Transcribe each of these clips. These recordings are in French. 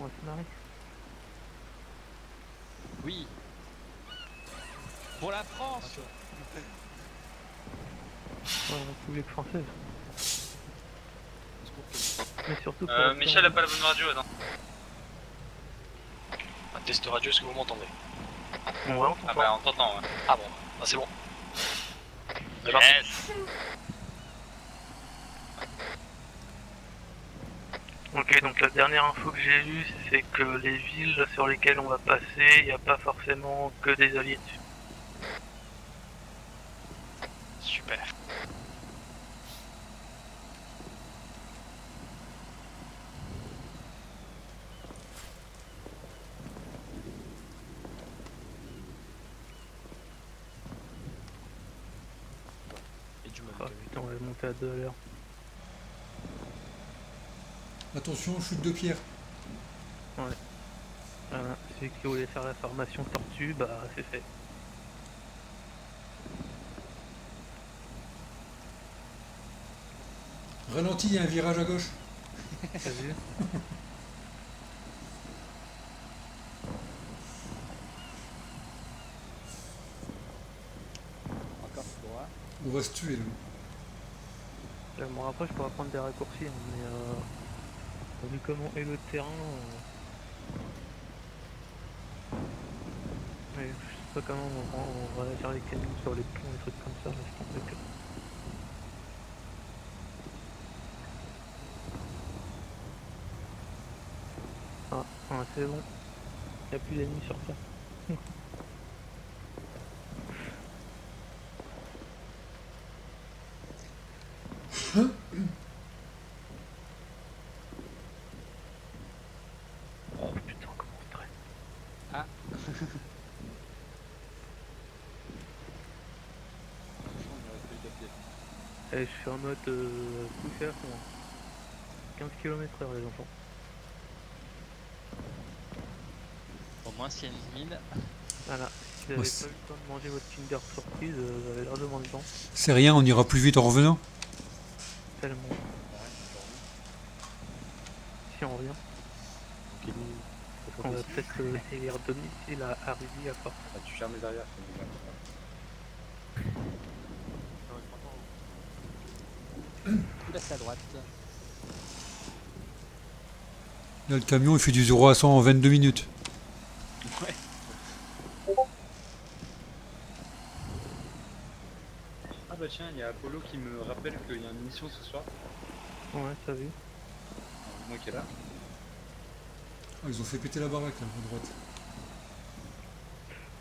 va se marrer. Oui. Pour la France. Ouais, la République française. Mais surtout pour Michel a pas la bonne radio, non. Un test radio, est-ce que vous m'entendez? Ouais, Ah bah on t'entend, ouais. Ah bon, ah, c'est bon. Yes. Ok, donc la dernière info que j'ai eue, c'est que les villes sur lesquelles on va passer, il n'y a pas forcément que des alliés dessus. Super. Et du Ah putain, on va monter à 2 à l'heure. Attention, chute de pierre. Ouais. Voilà, celui qui voulait faire la formation tortue, bah c'est fait. Ralenti, il y a un virage à gauche. T'as vu? Encore toi. On va se tuer là. Bon, après, je pourrais prendre des raccourcis, hein, mais vu comment est le terrain, ouais, je sais pas comment on va faire les camions sur les ponts, les trucs comme ça, laisse tomber que... Ah, ouais, c'est bon. Il n'y a plus d'ennemis sur ça. Oh putain, comment on traîne. Ah. Et je suis en mode poussé à fond. 15 km/h les enfants. Au moins s'il y a une mine. Voilà, si vous avez pas eu le temps de manger votre Kinder Surprise, vous avez largement le temps. C'est rien, on ira plus vite en revenant. Tellement. Si on revient, on va peut-être élire domicile à Rudy à force. Ah, tu fermes les arrières. Tout là c'est à droite. Là, le camion, il fait du 0 à 100 en 22 minutes. Ouais. Ah bah tiens, il y a Apollo qui me rappelle qu'il y a une mission ce soir. Ouais, t'as vu. Moi qui est là. Ah, ils ont fait péter la baraque là, à droite.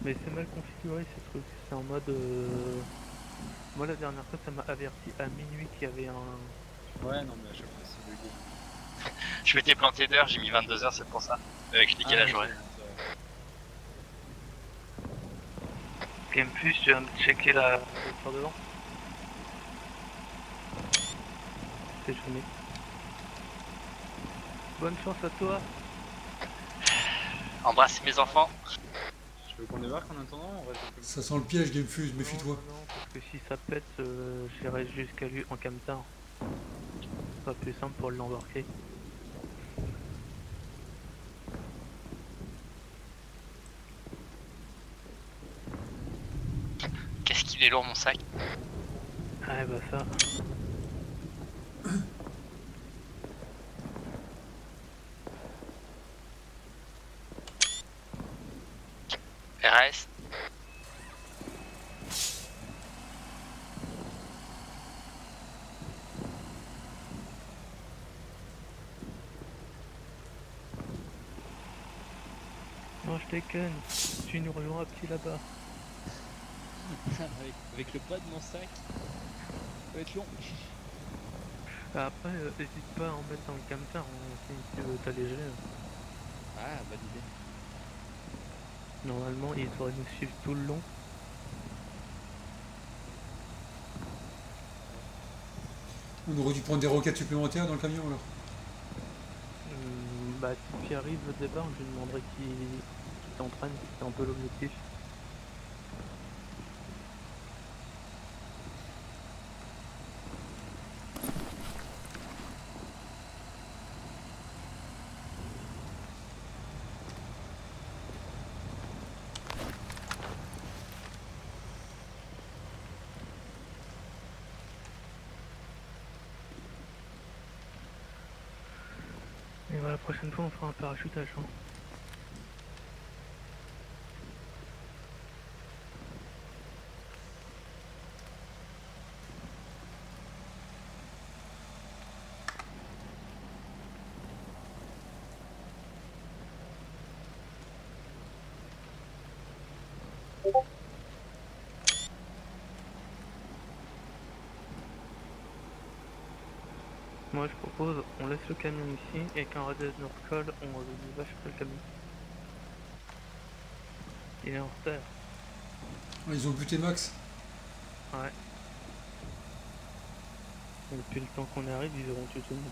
Mais c'est mal configuré ces trucs, c'est en mode... Moi la dernière fois ça m'a averti à minuit qu'il y avait un... Ouais, non, mais à chaque fois c'est bugué. Je m'étais planté d'heure, j'ai mis 22 heures, c'est pour ça. Avec le décalage horaire. Game Plus, tu vas me checker la voiture devant. C'est jamais. Bonne chance à toi. Embrasse mes enfants. Tu veux qu'on débarque en attendant on reste comme ça. Ça sent le piège, Gamefuse, méfie-toi. Non, parce que si ça pète, j'irai jusqu'à lui en camtar. Ce sera plus simple pour l'embarquer. Qu'est-ce qu'il est lourd mon sac. Ah bah ça. RS. Non, je déconne. Tu nous rejoins à petit là-bas. avec le poids de mon sac. Ça va être long. Après, n'hésite pas à en mettre dans le camtar si tu veux t'alléger. Ah, bonne idée. Normalement, il devrait nous suivre tout le long. On aurait dû prendre des roquettes supplémentaires dans le camion alors. Bah, si tu arrives au départ, je lui demanderai qui t'entraîne, c'est un peu l'objectif. Et voilà, la prochaine fois on fera un parachutage. Hein. Moi je propose, on laisse le camion ici et quand Red Dead nous recolle, on va chercher le camion. Il est en retard. Ah, ils ont buté Max. Ouais. Et depuis le temps qu'on arrive, ils auront tué tout le monde.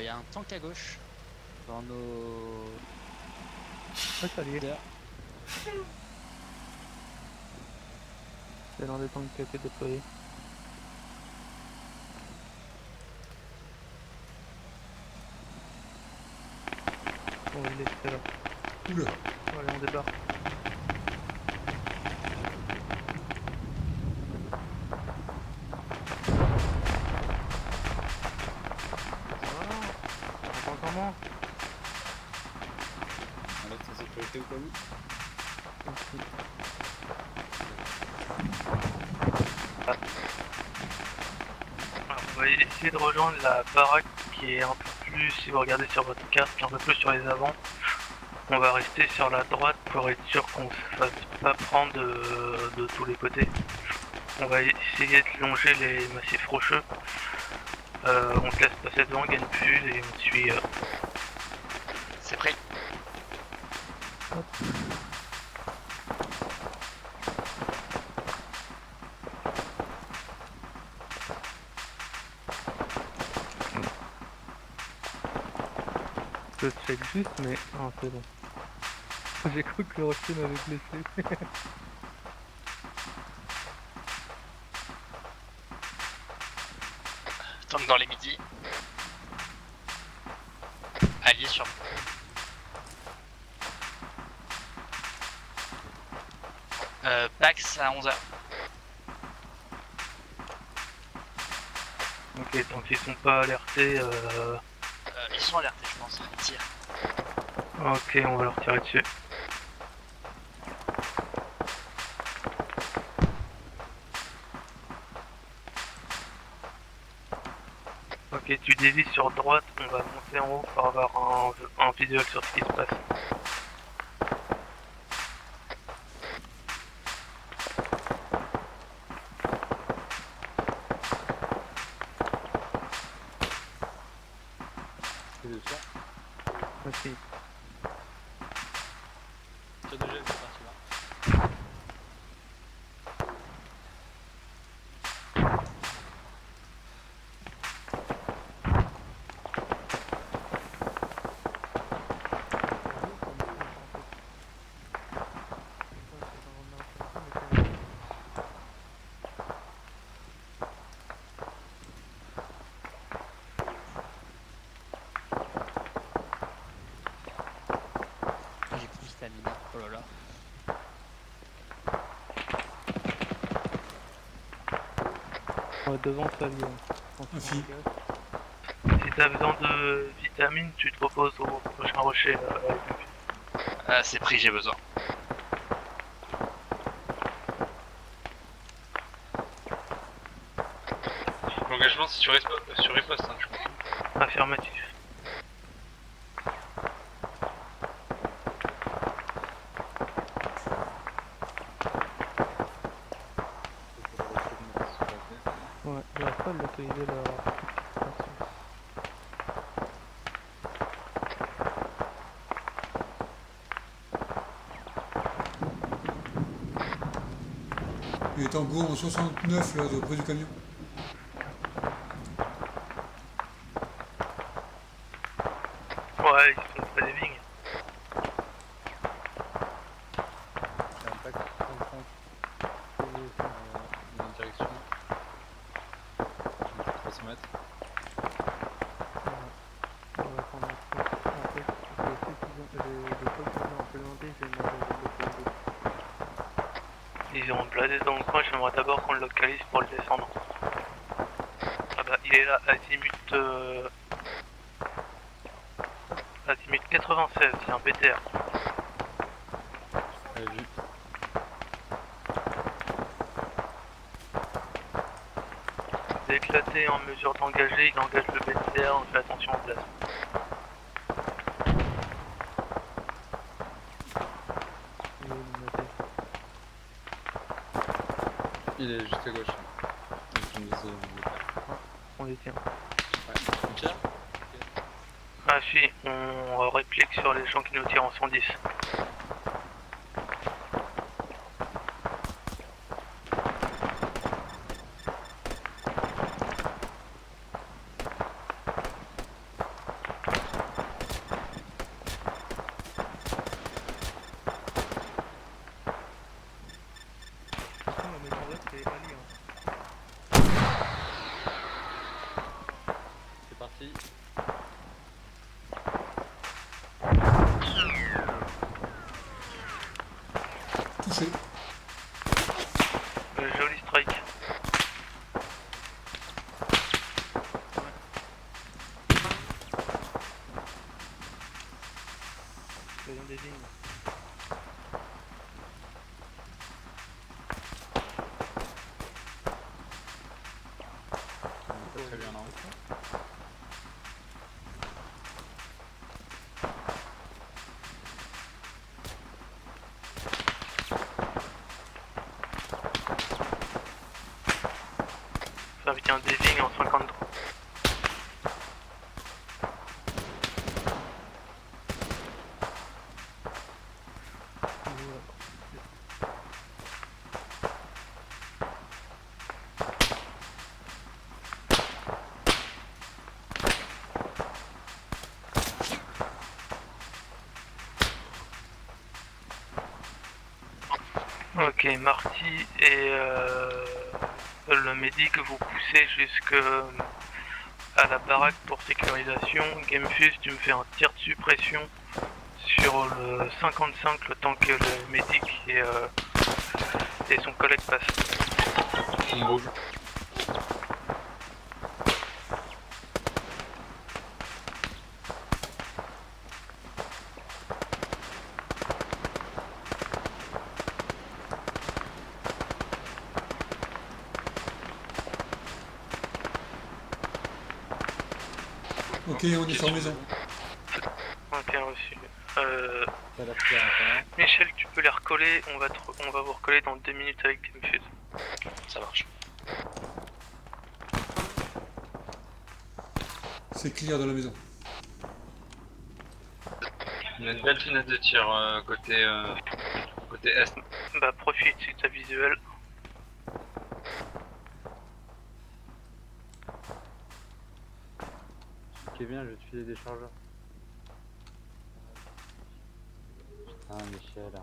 Y a un tank à gauche. Dans nos... Ouais, ça y est. leaders. C'est l'un des tanks qui a été déployé. On va le laisser là. Oula. Allez, on débarque. Voilà. On entend comment? Enlève sa sécurité au cas où. Alors, on va essayer de rejoindre la baraque qui est un peu plus, si vous regardez sur votre carte, un peu plus sur les avants. On va rester sur la droite pour être sûr qu'on se fasse pas prendre de tous les côtés. On va essayer de longer les massifs rocheux. On te laisse passer devant, gagne plus et on te suit. C'est pris. Je check juste, mais. Ah, c'est bon. J'ai cru que le rocher m'avait blessé. Tank dans les midis. Allié sur. Pax à 11h. Ok, tant qu'ils sont pas alertés, Ils sont alertés, je pense. Ils tirent. ok, on va leur tirer dessus. Ok, tu dévies sur droite, on va monter en haut pour avoir un visuel sur ce qui se passe. C'est de ça. Merci. Tire de gel, c'est parti là. J'ai plus de stamina. Oh là là. Ouais, devant ça, Lyon. Infi. Si t'as besoin de vitamines, tu te reposes au prochain rocher. C'est pris, j'ai besoin. L'engagement c'est sur riposte, hein, je crois. Affirmatif. Ouais, il va pas l'autoriser la... Il est en go en 69 là, près du camion. Ouais, ils sont près des vignes. Il y a un pack 35 dans une direction. 300 mètres. On va prendre un peu. peux pas le implémenter, j'ai demandé à le Ils ont bladé dans le coin, j'aimerais d'abord qu'on le localise pour le descendre. Ah bah il est là, azimut 96, c'est un BTR. vu. Dès que la T est en mesure d'engager, il engage le BTR, on fait attention en place. Il est noté. Il est juste à gauche. Donc, je me disais, On les tient. Pierre. Ah si, on réplique sur les gens qui nous tirent en 110. C'est parti. Touché. Joli strike. Faisons des lignes. Pas très bien, non. Ça vient des lignes en 53. Ok, Marty et le médic vous poussez jusque à la baraque pour sécurisation. Gamefuse, tu me fais un tir de suppression sur le 55 le temps que le médic et son collègue passent. On bouge. Ok, on est sur maison. Ok, reçu. Ça l'a fait encore. Michel, tu peux les recoller, on va vous recoller dans 2 minutes avec Gamefuse. Ça marche. C'est clear dans la maison. Il y a une belle fenêtre de tir côté est. Bah profite si t'as visuel. Kevin, je vais te filer des chargeurs. Putain, Michel.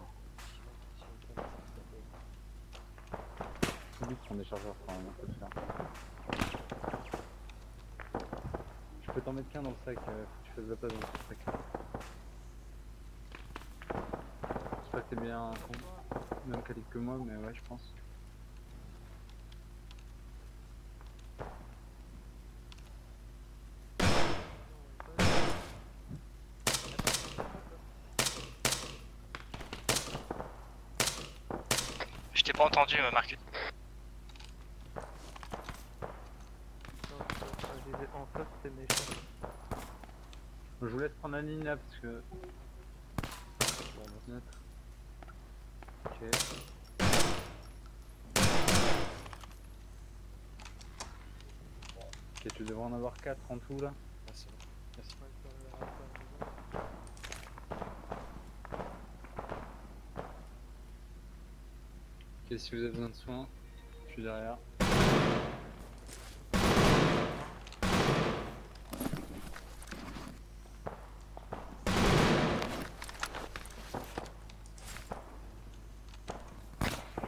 C'est lui qui prend des chargeurs quand même, on peut le faire. Je peux t'en mettre qu'un dans le sac, faut que tu fasses de la place dans le sac. J'espère que t'es bien même calibre que moi, mais ouais, je pense. Je t'ai pas entendu, Marc. En face, c'est méchant. Je vous laisse prendre la ligne là parce que. On va se mettre. Ok. Ok, tu devrais en avoir 4 en tout là. Merci. Ok, si vous avez besoin de soins, je suis derrière.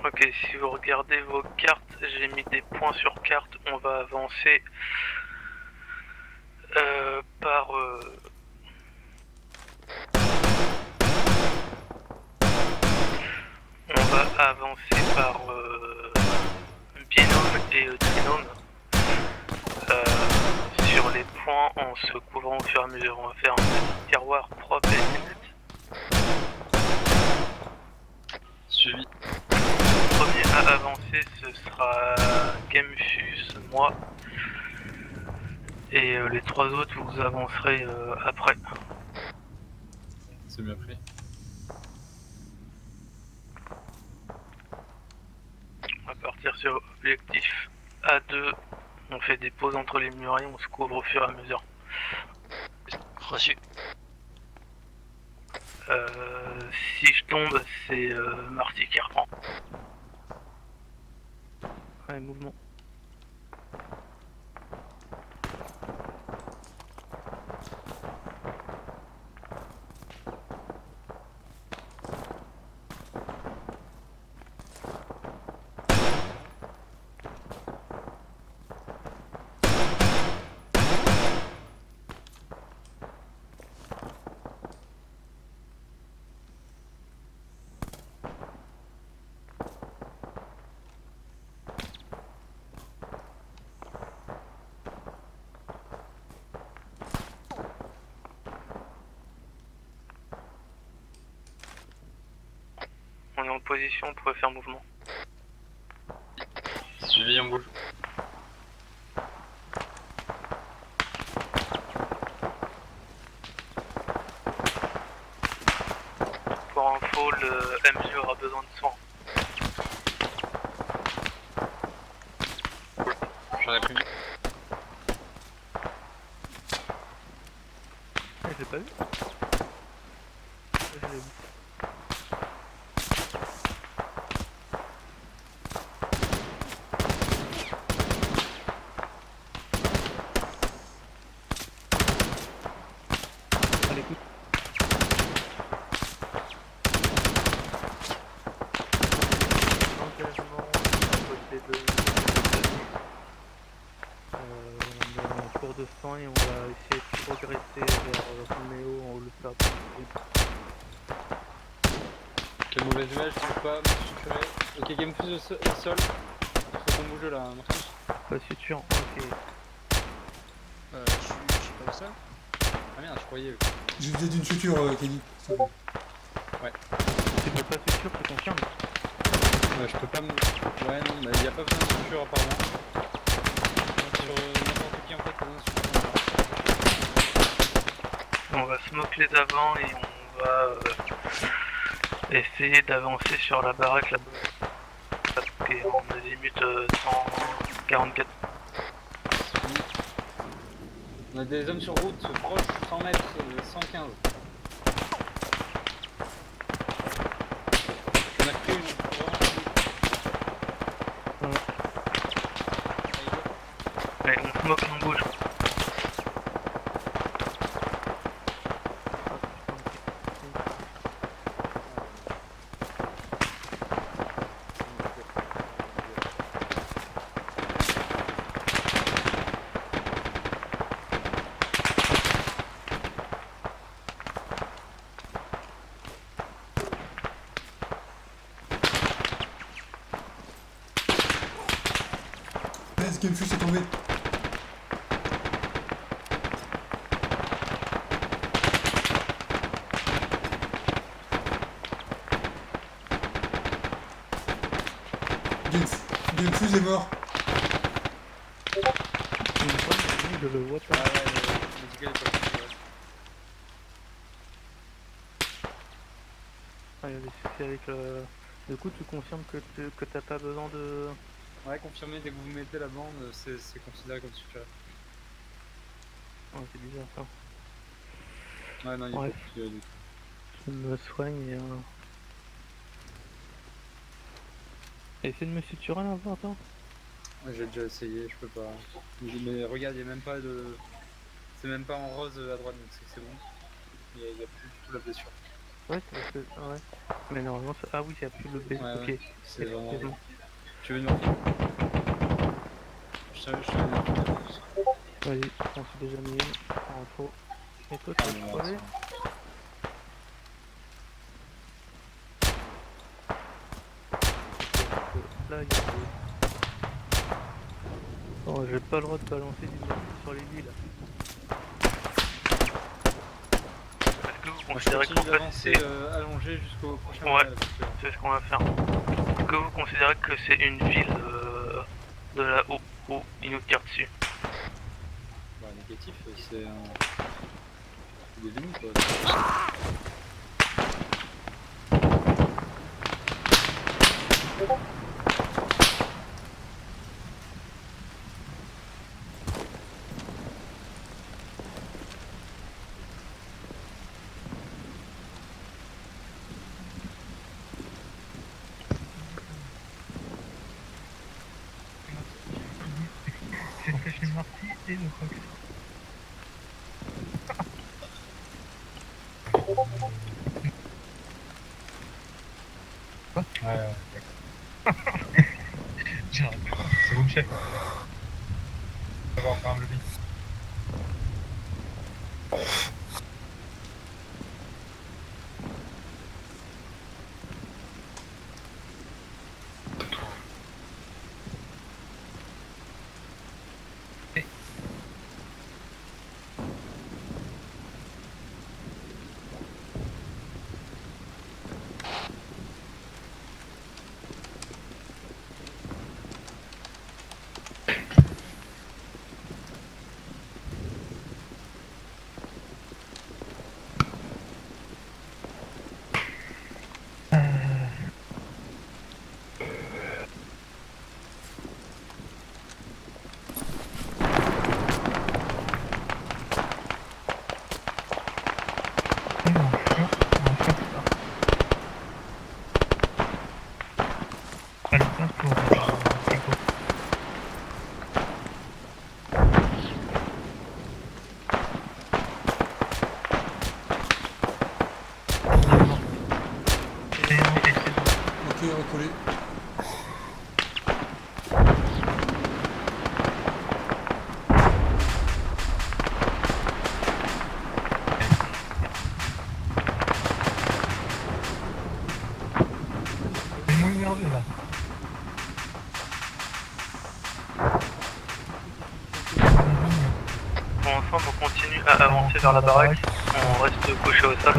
Ok, si vous regardez vos cartes, j'ai mis des points sur carte, on va avancer par en se couvrant au fur et à mesure. On va faire un petit tiroir propre et net. Suivi. Le premier à avancer, ce sera Gamefus, moi. Et les 3 autres, vous avancerez après. C'est bien pris. On va partir sur objectif A2. On fait des pauses entre les murs et on se couvre au fur et à mesure. Reçu. Si je tombe, c'est Marty qui reprend. Ouais, mouvement. On est en position, on pourrait faire mouvement. Suivi, on bouge. Pour info, le MJ aura besoin de soins. J'en ai pris. Je l'ai pas vu. Je l'ai vu. À l'écoute. Engagement à côté de on est en cours de soin et on va essayer de progresser vers Roméo en le faire possible. Quelle mauvaise image, je peux pas me structurer. Ok, Gamefuse au sol. Faut qu'on bouge là, Marcus. Pas suture, ok. Je suis pas au sol. Ah merde, je croyais. Je faisais d'une suture, Kenny. Tu peux pas suture, tu confirmes? Je peux pas me. Ouais, non, mais il y a pas besoin de structure apparemment. Sur n'importe qui en fait, pas besoin de structure. On va smoke les avants et on va essayer d'avancer sur la baraque là-bas. Parce qu'on azimut 144. On a des hommes sur route, proche, 100 mètres, 115. On a pris une. Allez, on smoke et on bouge. Gamefuse est tombé. Gamefuse est mort. Je le vois pas. Ah ouais, le médical est pas possible. Ah, il y a des soucis avec le... Du coup, tu confirmes que t'as pas besoin de... Ouais, confirmé, dès que vous mettez la bande, c'est considéré comme structuré. Oh, c'est bizarre ça. Ouais, non, il est Ouais. pas structuré du tout. Je me soigne et... Essaye de me suturer là, attends. Ouais, j'ai déjà essayé, je peux pas. Mais regarde, il y a même pas de. C'est même pas en rose à droite, donc c'est que c'est bon. Il y a plus du tout la blessure. Ouais, c'est parce que... Ah ouais. Mais normalement... Ah oui, il y a plus le B. Ouais, Ok. ouais. C'est vraiment. Excuse-moi. Tu veux une morphine? Je t'avais Vas-y, on s'est déjà mis en info. Et toi, tu veux crever? Là, il y a des... Oh, j'ai pas le droit de balancer du morceau sur les lits là. Moi, je considérez qu'en continue fait d'avancer c'est allongé jusqu'au prochain Ouais. village, parce que- c'est ce qu'on va faire. Est-ce que vous considérez que c'est une ville de là-haut où ils nous tirent dessus? Bah, négatif, c'est des ennemis quoi. C'est vous le chef. On va faire un lobby. Ok, recoller. Pour ensemble, on continue à avancer vers la baraque. On reste couché au sol.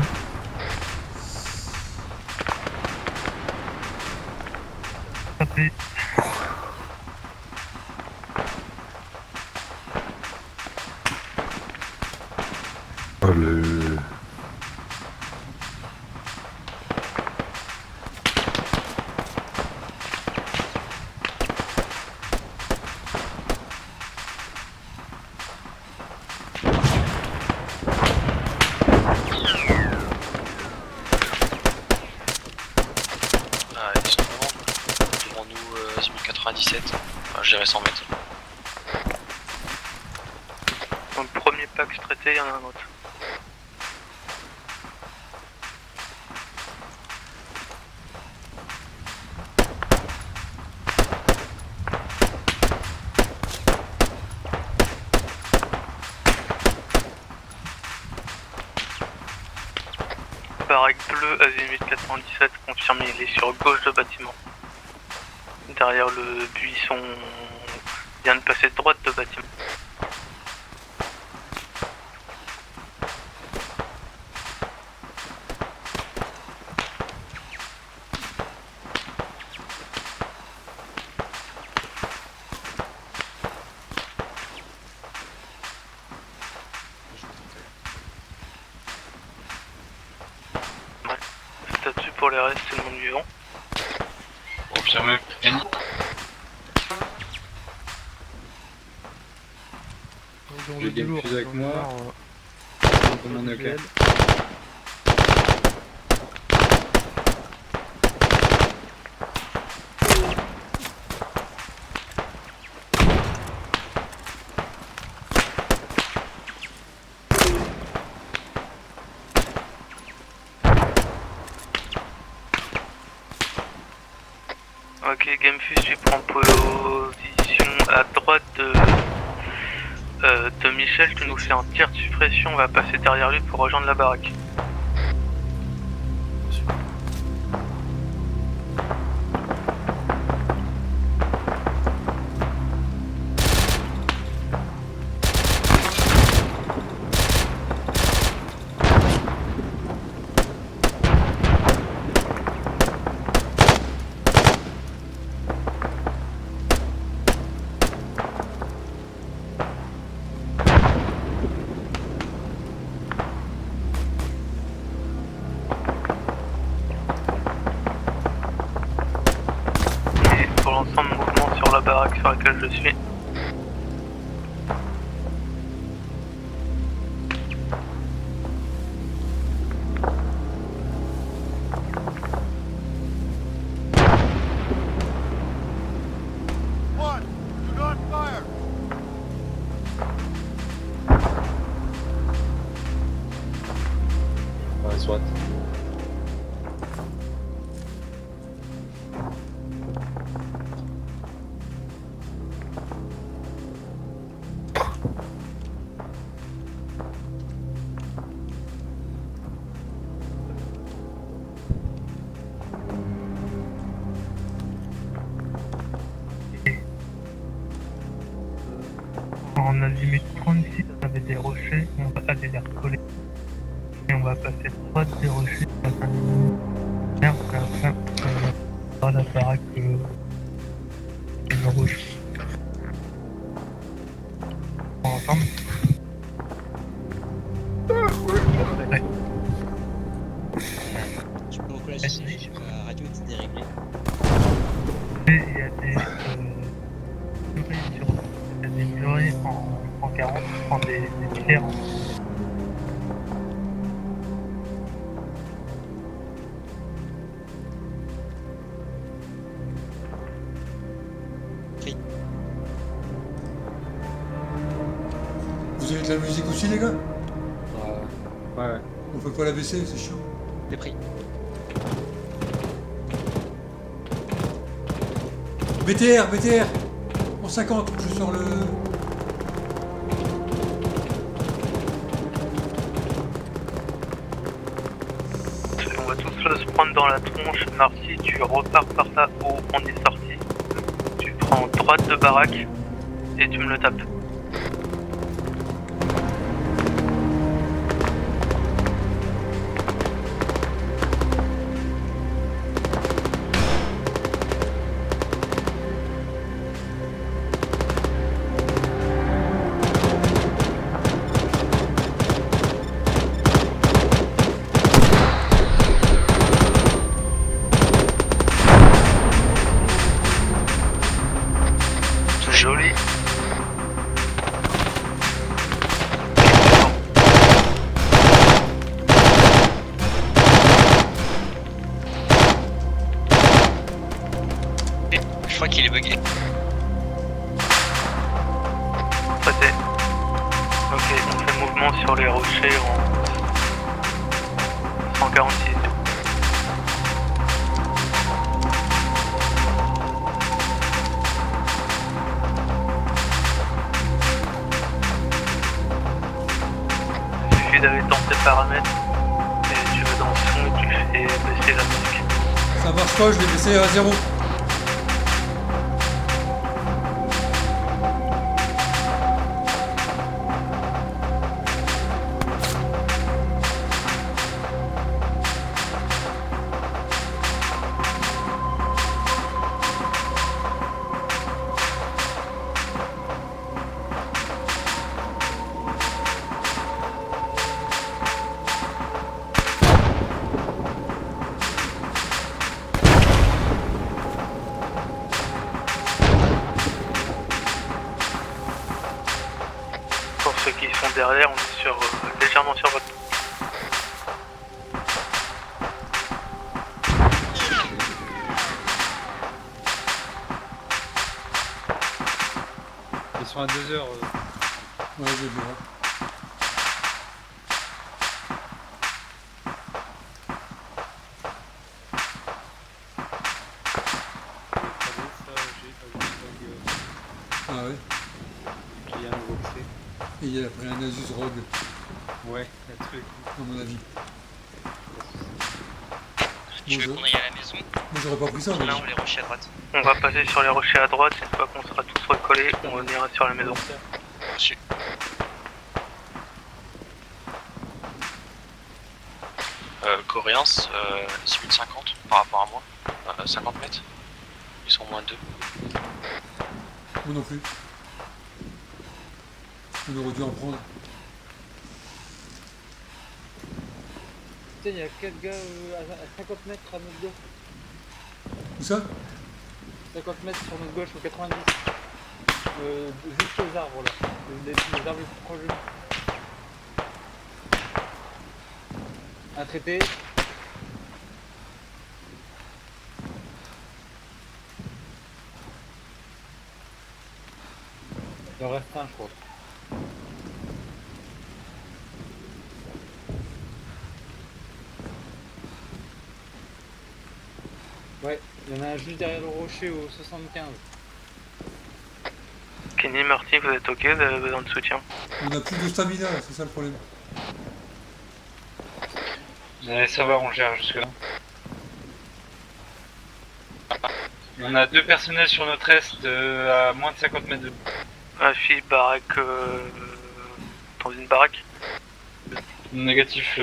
Ah, ils sont devant nous, 1097. Enfin, je dirais 100 mètres. Dans le premier pack traité, il y en a un autre. Baraque bleue, azimut 417, confirmé, il est sur gauche de bâtiment. Derrière le buisson, il vient de passer droite de bâtiment. Statut pour les restes, c'est le monde vivant. Confirmé. J'ai des fusées avec moi. Tout le monde est ok. Ok, Gamefus, tu prends position à droite de Michel, tu nous fais un tir de suppression, on va passer derrière lui pour rejoindre la baraque. sur la baraque sur laquelle je suis. Ouais, soit. En azimut 36, on avait des rochers, on va aller les recoller. Et on va passer droite des rochers, on va passer merde, après, on va la baraque le rouge. Ensemble. Ouais. Je peux recoller la chaîne, la radio était déréglée. Et il y a des murets en 40, enfin des pierres. Vous avez de la musique aussi, les gars? Ouais. On peut pas la baisser, c'est chiant. T'es pris. BTR en 50, je sors le... On va tous se prendre dans la tronche. Marcy, tu repars par là où on est sorti. Tu prends droite de baraque et tu me le tapes. Joli. Je crois qu'il est bugué. Prêté. Ok, on fait mouvement sur les rochers en 146. Il suffit d'aller dans tes paramètres et tu vas dans le son et tu fais baisser la musique. Ça marche pas, je l'ai baissé à 0. Pour ceux qui sont derrière, on est sur, légèrement sur votre... Ils sont à 2 heures. Ouais, j'ai vu. Ouais. Ah ouais. Il y a un nouveau accès. Et il a pris un Asus ROG, Ouais, le truc. à mon avis. Tu veux Bonjour. qu'on aille à la maison? Moi j'aurais pas pris ça, mais... Là, on les rochers à droite. On va passer sur les rochers à droite, une fois qu'on sera tous recollés, on ira sur la maison. Reçu. Coréens, 6050 par rapport à moi. 50 mètres. Ils sont moins de 2. Moi non plus. On aurait dû en prendre. Putain, il y a 4 gars à 50 mètres à notre dos. Où ça? 50 mètres sur notre gauche au 90. Juste aux arbres là. Les arbres les plus proches de nous. Un traité. Il en reste un, je crois. Ouais, il y en a un juste derrière le rocher au 75. Kenny, Marty, vous êtes ok, vous avez besoin de soutien? On a plus de stamina, c'est ça le problème. Allez, ça va, on gère jusque là. On a 2 personnels sur notre est à moins de 50 mètres de nous. Ma fille, baraque, dans une baraque. Négatif,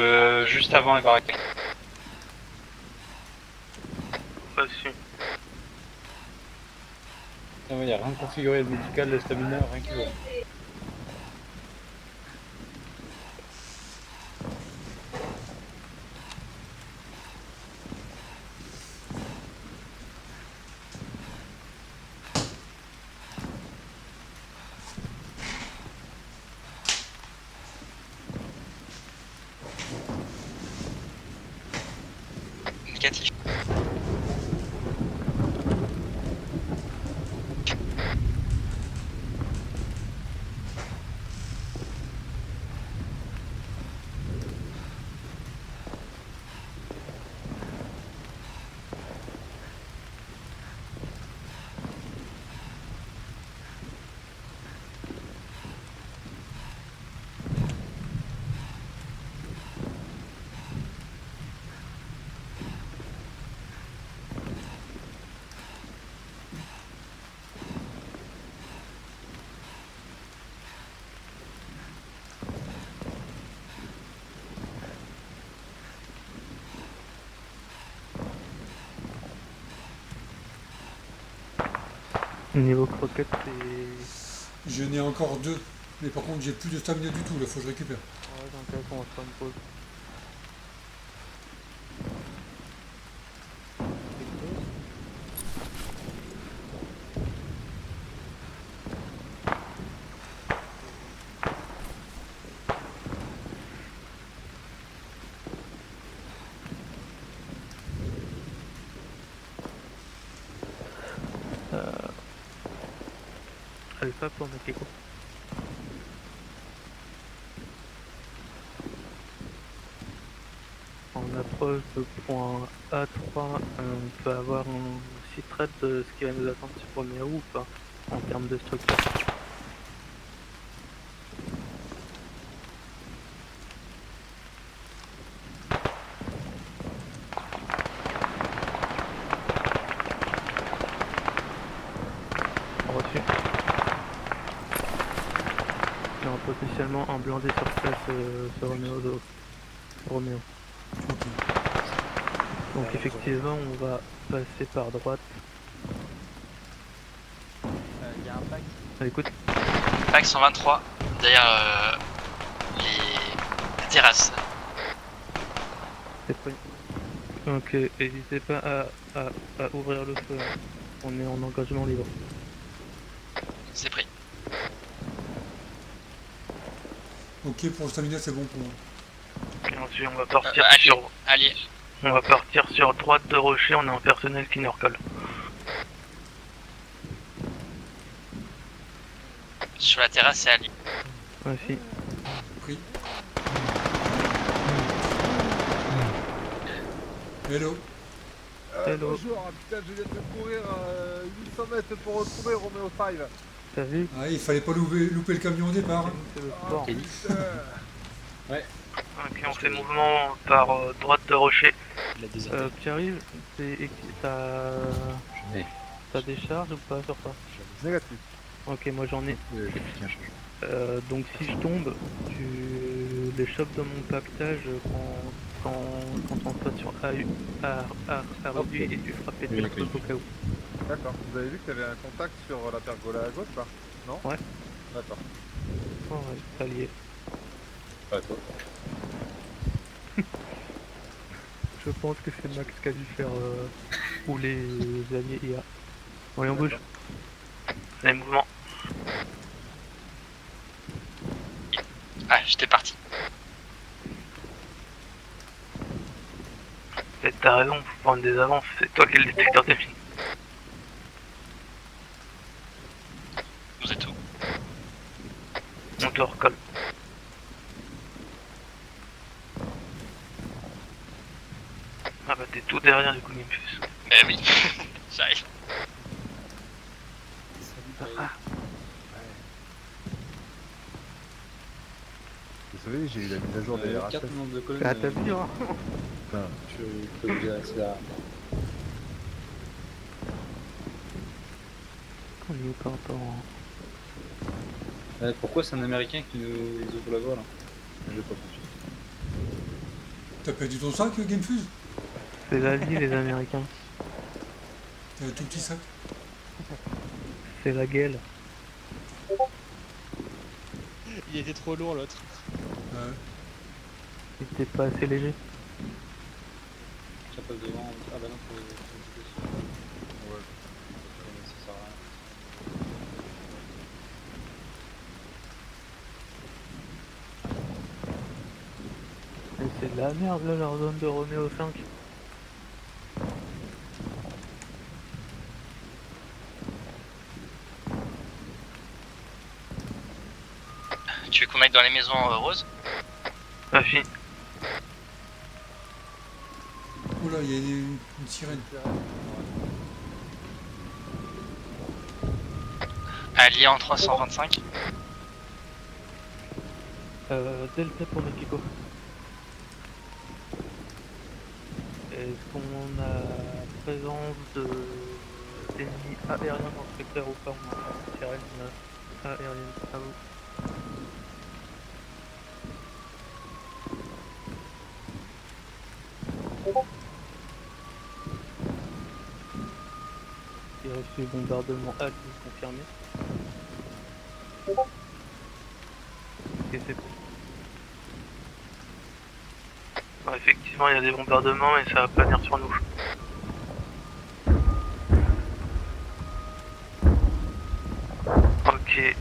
juste avant les baraques. Reçu. Il n'y a rien de configuré, le médical, le stamina, rien qui va. Négatif. Niveau croquette, c'est... Je n'ai encore 2. Mais par contre, j'ai plus de stamina du tout, là, faut que je récupère. Ouais, dans le cas qu'on va faire une pause. Alpha pour Mexico. En approche de point A3, on peut avoir un site de ce qui va nous attendre sur 1er août ou pas, en termes de structure. Reçu. Il y aura potentiellement un blindé sur place sur Roméo. Donc effectivement on va passer par droite. Il y a un pack. Écoute, Pack 123, derrière les terrasses. c'est pris. Donc n'hésitez pas à ouvrir le feu. On est en engagement libre. C'est pris. Ok, pour le stamina, c'est bon pour moi. Et ensuite on va partir Allié. on va partir sur droite de rocher, on a un personnel qui nous recolle. Sur la terrasse, c'est allié. Aussi. Pris. Hello. Hello. Bonjour, putain, je viens de courir 800 mètres pour retrouver Romeo 5. T'as vu? Ah, il fallait pas louper le camion au départ. Hein. C'est le sport. Ouais. Ok, on fait mouvement par droite de rocher. Il a déserté. Pierre-Yves, t'as des charges ou pas sur ça? Négatif. Ok, moi j'en ai. J'ai plus qu'un charge. Donc si je tombe, tu les chopes dans mon pactage quand on passe sur A réduit et tu feras péter le truc au cas où. D'accord. Vous avez vu qu'il y avait un contact sur la pergola à gauche là? Non? Ouais. D'accord. Oh, ouais, allié. Pas toi. Je pense que c'est Max qui a dû faire ou les alliés IA. Oui, on bouge. Les mouvements. Ah, j'étais parti. Peut-être t'as raison, faut prendre des avances, c'est toi qui es le détecteur des mines. Vous êtes où? On te recolle. Ah bah t'es tout derrière du coup, Nimbus. Eh oui, j'arrive. Vous savez, j'ai eu la mise à jour des 4 RHS. nombres de colonnes. Ah, t'as vu, hein. Putain, Je peux déjà accélérer. On y est pas encore. Pourquoi c'est un américain qui nous ouvre la voie là? Je l'ai pas compris. T'as perdu ton sac, Gamefuse? C'est la vie, les Américains. T'as un tout petit sac? C'est la gueule. Il était trop lourd l'autre. Ouais. C'était pas assez léger. Ça passe devant. Ah bah non, faut. ouais. Ça sert à rien. Mais c'est de la merde là, leur zone de Roméo 5. Tu veux qu'on aille dans les maisons roses? Ma fille. Oula, il y a une sirène. Allié en 325. Delta pour Mexico. Est-ce qu'on a présence d'ennemis aériens dans le secteur ou pas? On a une sirène aérienne à vous. Il reste les bombardements alliés confirmés. Et c'est bon. Bon, effectivement, il y a des bombardements et ça va pas venir sur nous. Ok,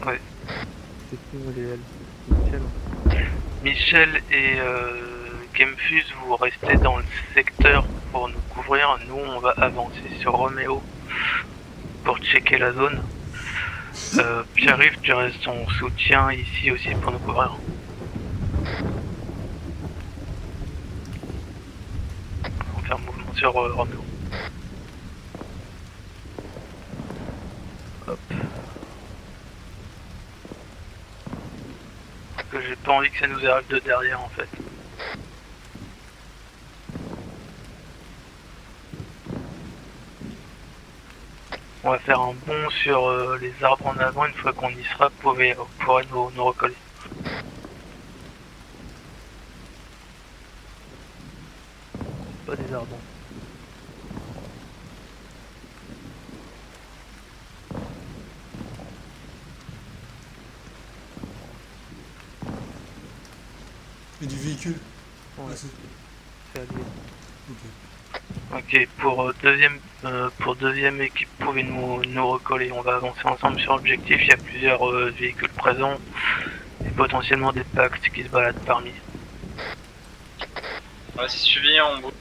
ouais. C'est qui les L? Michel. Michel et Gamefuse, vous restez dans le secteur pour nous couvrir. Nous, on va avancer sur Roméo pour checker la zone. Pierre-Yves, tu restes en soutien ici aussi pour nous couvrir. On va faire un mouvement sur Roméo. Hop. Parce que j'ai pas envie que ça nous arrive de derrière en fait. On va faire un bond sur les arbres en avant, une fois qu'on y sera, pour nous recoller. Pas des arbres. Et du véhicule? Ouais, Ah, c'est- c'est allié. ok. Ok, pour deuxième équipe, pouvez-nous recoller. On va avancer ensemble sur l'objectif. Il y a plusieurs véhicules présents et potentiellement des packs qui se baladent parmi. Ouais, c'est suivi, on bouge.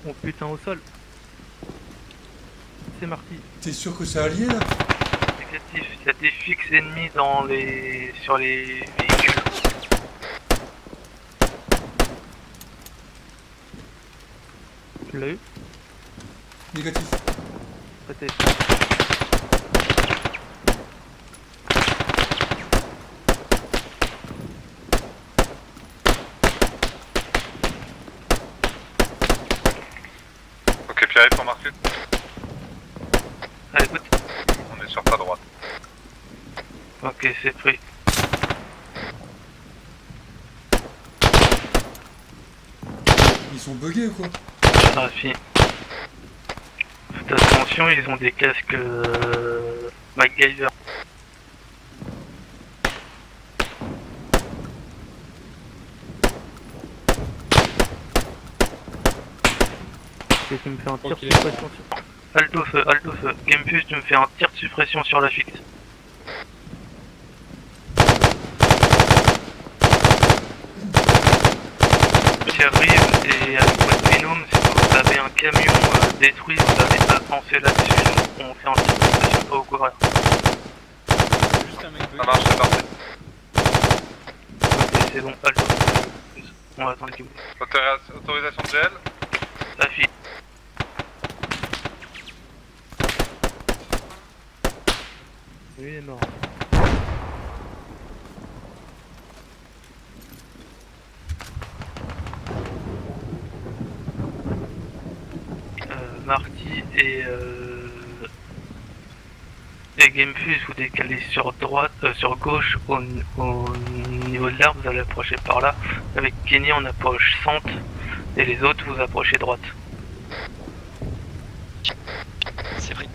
Oh putain, au sol. C'est Marty. T'es sûr que c'est allié là? Négatif, il y a des fixes ennemis sur les véhicules. Tu l'as eu? Négatif. Prêté. Ok, Pierre, pour marquer. Ah, écoute, On est sur ta droite. ok, c'est pris. Ils sont buggés ou quoi? Ah, fini. Faites attention, ils ont des casques MacGyver. Et tu me fais un tir de Ok. suppression sur... Alto feu, Gamefuse, tu me fais un tir de suppression sur la fixe. J'arrive et avec votre binôme, si vous avez un camion détruit, vous avez avancé là-dessus, on fait un tir de suppression pour vous couvrir. Juste un mec Ça marche, c'est parti. Ok, c'est bon, Alto. On va attendre qu'il vous Autorisation de GL. affiche. Lui, il est mort. Marty et Gamefuse, vous décalez sur droite, sur gauche au niveau de l'arbre, vous allez approcher par là. Avec Kenny on approche centre et les autres vous approchez droite. C'est pris.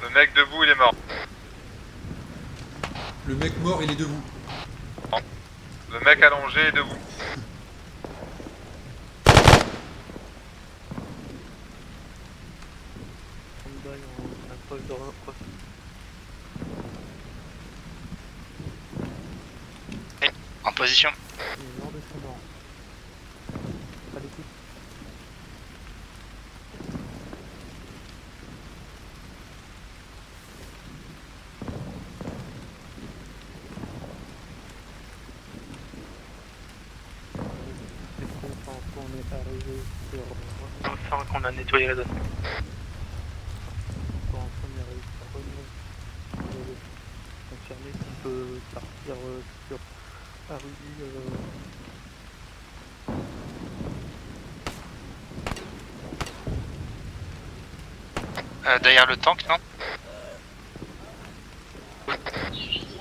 Le mec debout, il est mort. Le mec mort, il est debout. Le mec allongé est debout. Stand-by en approche de recross. En position. Il est mort de son mort. Pas d'écoute. On est arrivé sur... Enfin qu'on a nettoyé la zone. Pour un premier résultat, vous allez confirmer qu'il peut partir sur Arudi. Derrière le tank, non?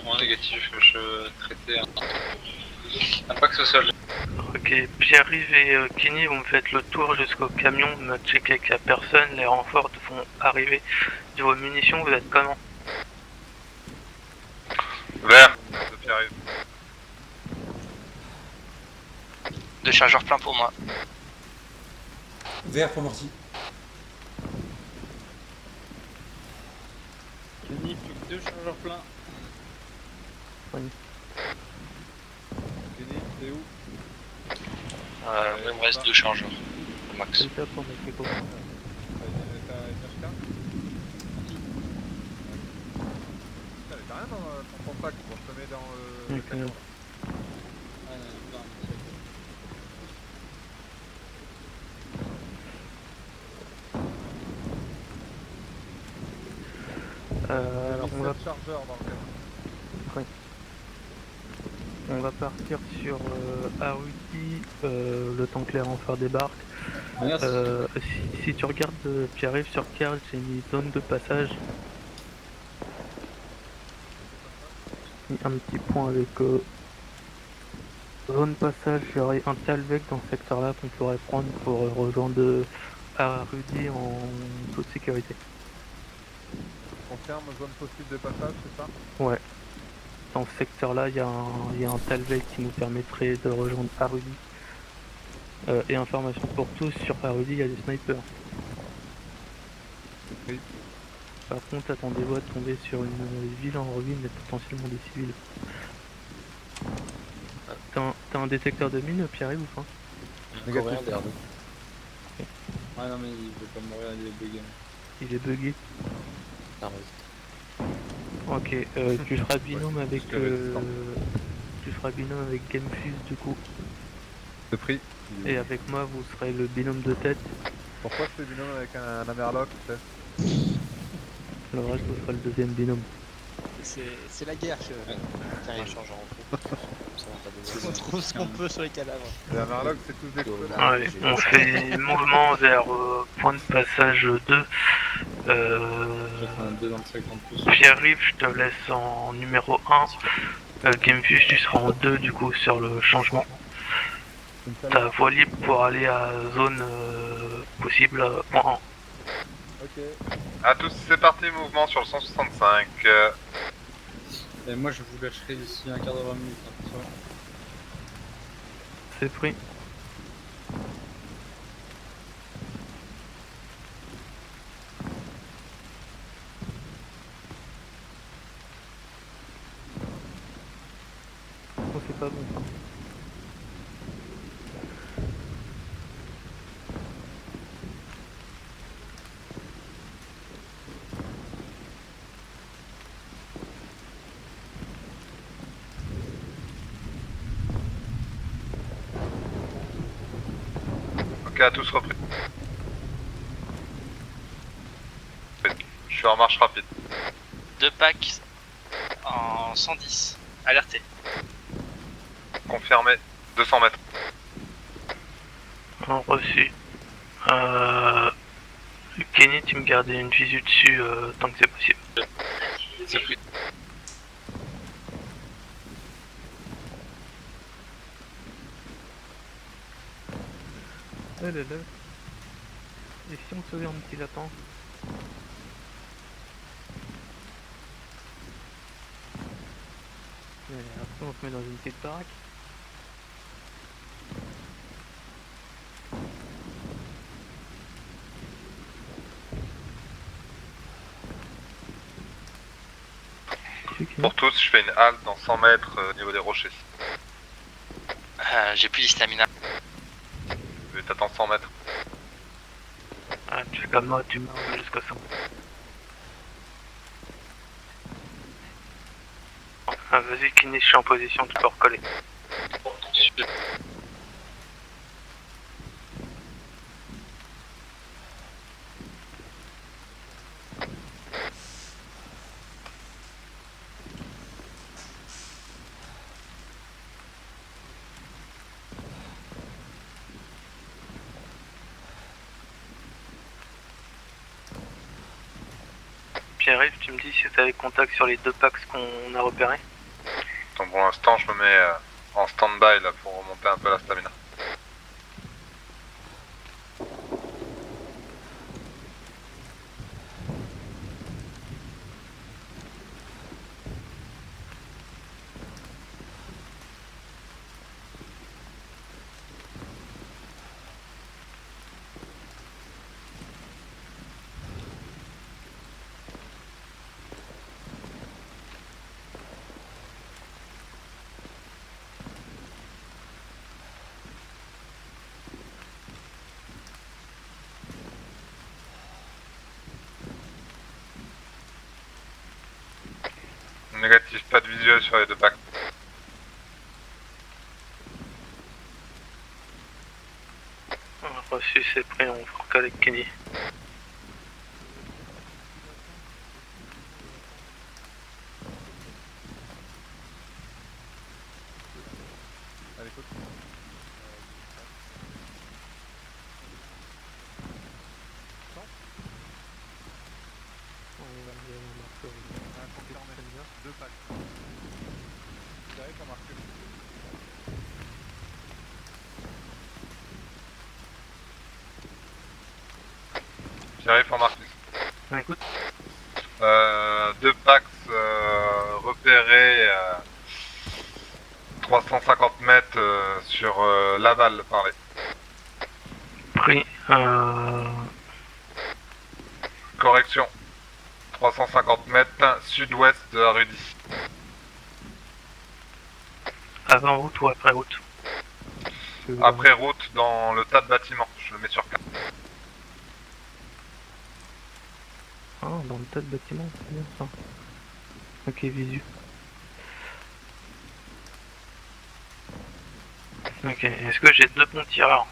En négatif, je traitais un pack au sol. Ok, Pierre-Yves et Kenny, vous me faites le tour jusqu'au camion, me checker qu'il n'y a personne, les renforts vont arriver. De vos munitions, vous êtes comment? Vert. De Pierre-Yves. 2 chargeurs pleins pour moi. Vert pour Morty. Kenny, plus que 2 chargeurs pleins. Oui. Kenny, t'es où? Il me reste 2 chargeurs. Max. C'est le cas pour mettre les copains. T'as chacun? Putain, mais t'as rien dans ton contact, bon, je te mets dans le Ok. camion. Ah, non, Alors on va, chargeurs dans le camion. on va partir sur Arudi, le temps que les renforts débarquent. Merci. Si tu regardes Pierre-Yves sur carte, j'ai mis zone de passage. J'ai mis un petit point avec zone passage, j'aurai un Talvec dans ce secteur là qu'on pourrait prendre pour rejoindre Arudi en toute sécurité. Confirme, zone possible de passage, c'est ça? Ouais. Dans ce secteur là, il y a un Talvec qui nous permettrait de rejoindre Arudi. Et information pour tous, sur Arudi, il y a des snipers. Oui. Par contre, attendez-vous à tomber sur une ville en ruine et potentiellement des civils. T'as un détecteur de mine, Pierre-Yves, ou pas? Négatif. Ah non, mais il veut pas mourir, il est bugué. Il est bugué. Ok, tu feras binôme avec Gamefuse du coup. Le prix. Et avec moi, vous serez le binôme de tête. Pourquoi je fais binôme avec un Amerloc, tu sais? Le reste, vous serez le deuxième binôme. C'est la guerre, Ça change en gros. on trouve ce qu'on peut sur les cadavres. Les Amerloc, c'est tous des connards. Ouais, on fait mouvement vers point de passage 2. J'ai fait un 2 dans le 50 pouces. Pierre-Yves, je te laisse en numéro 1. Gamefuse, tu seras en 2 du coup sur le changement. Ta voie libre pour aller à zone possible point 1. Ok. A tous, c'est parti, mouvement sur le 165. Et moi je vous lâcherai d'ici un quart d'heure, 20 minutes. Hein, C'est pris. Oh, c'est pas bon ça. Ok, à tous repris. Je suis en marche rapide. 2 packs en 110. Alerté. Confirmé. 200 mètres. Reçu. Kenny, tu me gardais une visu dessus tant que c'est possible. C'est pris. Là, là, là. Et si on faisait un petit lapin? Et après on se met dans une petite baraque. Pour tous, je fais une halte dans 100 mètres au niveau des rochers. J'ai plus d'histamina. Je vais t'attendre 100 mètres. Ah, tu fais comme moi, tu meurs jusqu'à 100. Ah, vas-y, Kenny, je suis en position, tu peux recoller. Pierre-Yves, tu me dis si tu avais contact sur les 2 packs qu'on a repérés? Donc pour l'instant, je me mets en stand-by là pour remonter un peu la stamina. Négatif, pas de visuel sur les 2 packs. Reçu, c'est pris, on fera avec Kenny. Allez, écoute. On va aller dans le marteau. Confirmé. 2 packs. J'arrive pour marquer. J'arrive pour marquer. Écoute. 2 packs repérés 350 mètres sur Laval, parler. Pris. Correction. 350 mètres sud-ouest de la Rudy. Avant route ou après route? Après route dans le tas de bâtiments. Je le mets sur 4. Ah, dans le tas de bâtiments, c'est bien ça. Ok, visu. Ok, est-ce que j'ai 2 bons tireurs?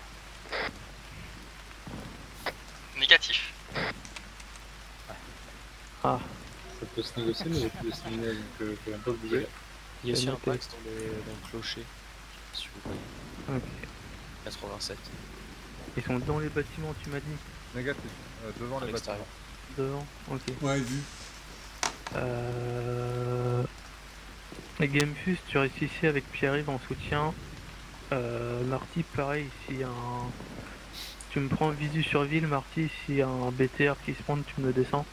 Négatif. Ah, Ça peut se négocier, mais j'ai plus de stamina, donc je vais un peu bouger. Il y a aussi un noté. pack dans le clocher. Si vous voyez. ok. 87. Ils sont dans les bâtiments, tu m'as dit? Négatif. Devant À les bâtiments. l'extérieur. Devant? Ok. Ouais, vu. Les Gamefus, tu restes ici avec Pierre-Yves en soutien. Marty, pareil, si un... Tu me prends visu sur ville, Marty, s'il y a un BTR qui se pointe, tu me le descends.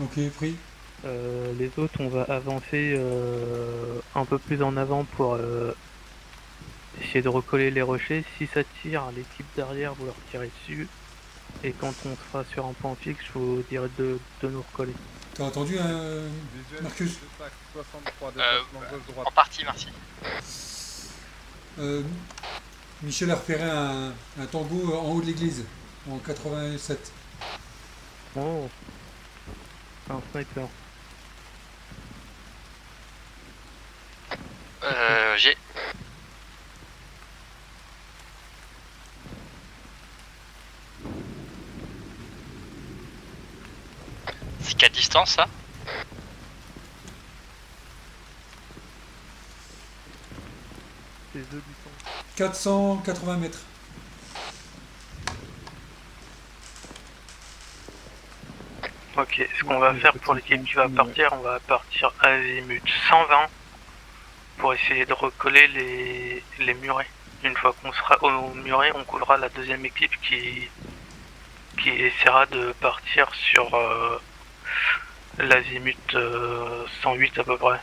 Ok, pris. Les autres, on va avancer un peu plus en avant pour essayez de recoller les rochers. Si ça tire, l'équipe derrière, vous leur tirez dessus. Et quand on sera sur un point fixe, je vous dirai de nous recoller. T'as entendu, Visuel, Marcus? 63, déplacement gauche-droite. En partie, merci. Michel a repéré un tango en haut de l'église, en 87. Oh, un sniper. J'ai. C'est quelle distance ça? C'est eux du temps. 480 mètres. Ok, ce qu'on va faire pour l'équipe qui va partir, on va partir azimut 120 pour essayer de recoller les murets. Une fois qu'on sera au muret, on coulera la deuxième équipe qui essaiera de partir sur l'azimut 108 à peu près.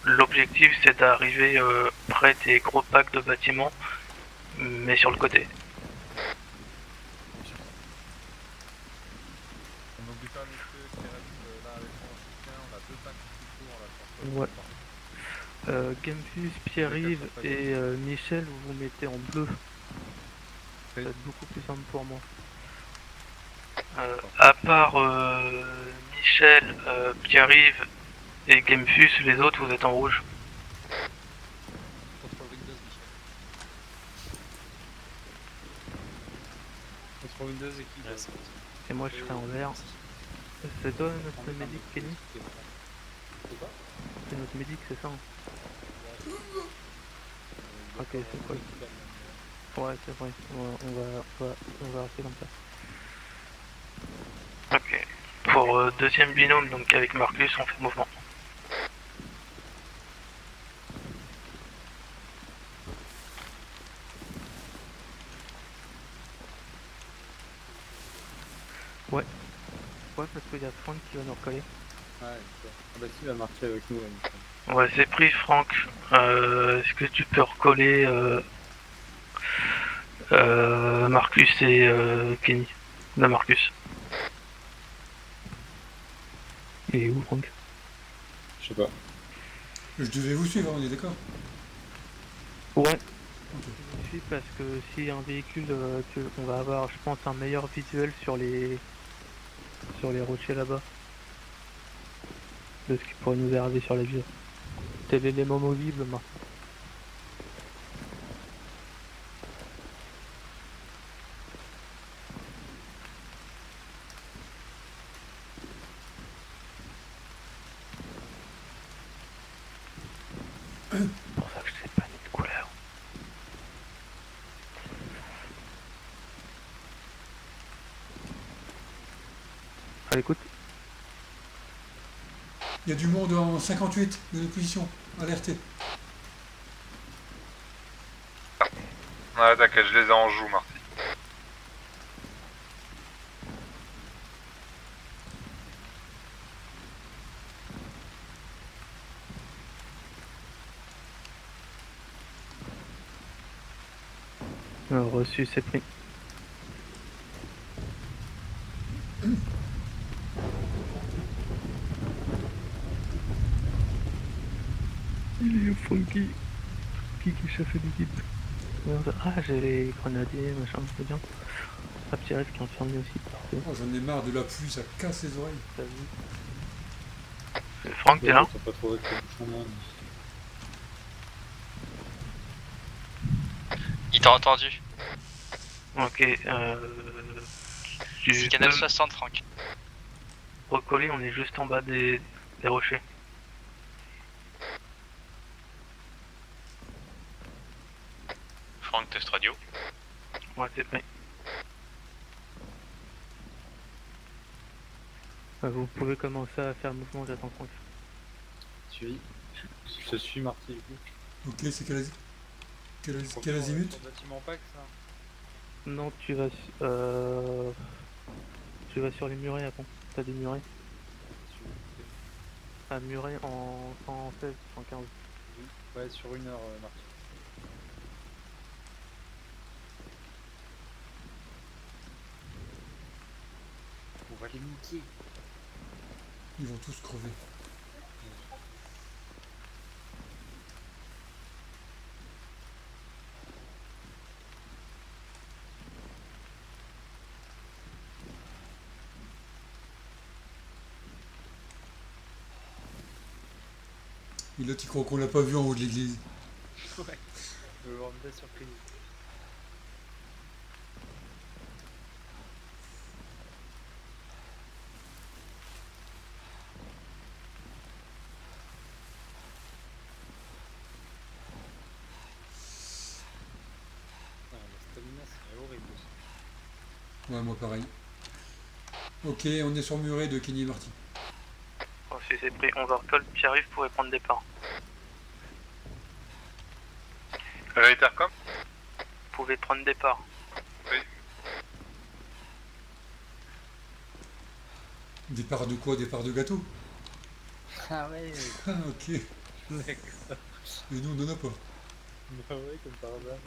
L'objectif c'est d'arriver près des gros packs de bâtiments, mais sur le côté. On n'oublie pas monsieur qui reste là avec son soutien, on a 2 packs qui courent là sur Ouais. Gamefus, Pierre-Yves et Michel, vous vous mettez en bleu. Ça va être beaucoup plus simple pour moi. À part Michel, Pierre-Yves et Gamefus, les autres vous êtes en rouge. Control Windows, Michel. Contre Windows et qui Ouais, c'est bon. Et moi je serai en vert. C'est toi notre médic, Kenny? C'est notre médic, c'est ça? Hein? Ok, c'est cool. Ouais, c'est vrai. On va rester comme ça. Ok. Pour deuxième binôme, donc avec Marcus, on fait le mouvement. Ouais, parce qu'il y a Franck qui va nous recoller. Ouais, d'accord. Ah bah si, il va marcher avec nous. Ouais, c'est pris, Franck. Est-ce que tu peux recoller Marcus et Kenny? De Marcus. Il est où, Franck? Je sais pas. Je devais vous suivre, on est d'accord? Ouais. Ok. Je suis parce que si un véhicule, on va avoir, je pense, un meilleur visuel sur les rochers là-bas. De ce qui pourrait nous arriver sur les vieux. C'est l'élément movible, moi. C'est pour ça que je sais pas ni de couleur. Ah, écoute. Il y a du monde en 58 de notre position. Alerté. Ouais, t'inquiète, je les ai en joue, Marty. Reçu, c'est pris. Il est où, Funky? Qui est chef d'équipe? Ah, j'ai les grenadiers, machin, c'est bien. Ah, petit rêve qui est infirmier aussi, parfait. Oh, j'en ai marre de la pluie, ça casse les oreilles. T'as vu? Franck, t'es là? T'as pas trouvé que le bouchon là. Il t'a entendu. Ok, C'est tu Canal peux 60, Franck. recoller, on est juste en bas des rochers. Franck, test radio. Ouais, c'est pris. Vous pouvez commencer à faire le mouvement, j'attends Franck. Suis. Je suis Marty du coup. Ok, c'est quel azimut? Sur le bâtiment PAC ça. Non, tu vas sur les murets avant. T'as des murets? Un muret en 116, 115. Ouais, sur 1 heure Marty. va les niquer. Ils vont tous crever. Et l'autre, il croit qu'on l'a pas vu en haut de l'église. Ouais. Je vais avoir une belle surprise. Ah, la stamina, c'est horrible aussi. Ouais, moi pareil. Ok, on est sur Muret de Kenny et Marty. Bon, si c'est pris 11 heures colle, Pierre-Yves pourrait prendre départ. Intercom. Vous pouvez prendre départ. Départ de quoi? Départ de gâteau? Ah ouais. Ah, ok. D'accord. Et nous, on en a pas. Bah ouais, comme par hasard.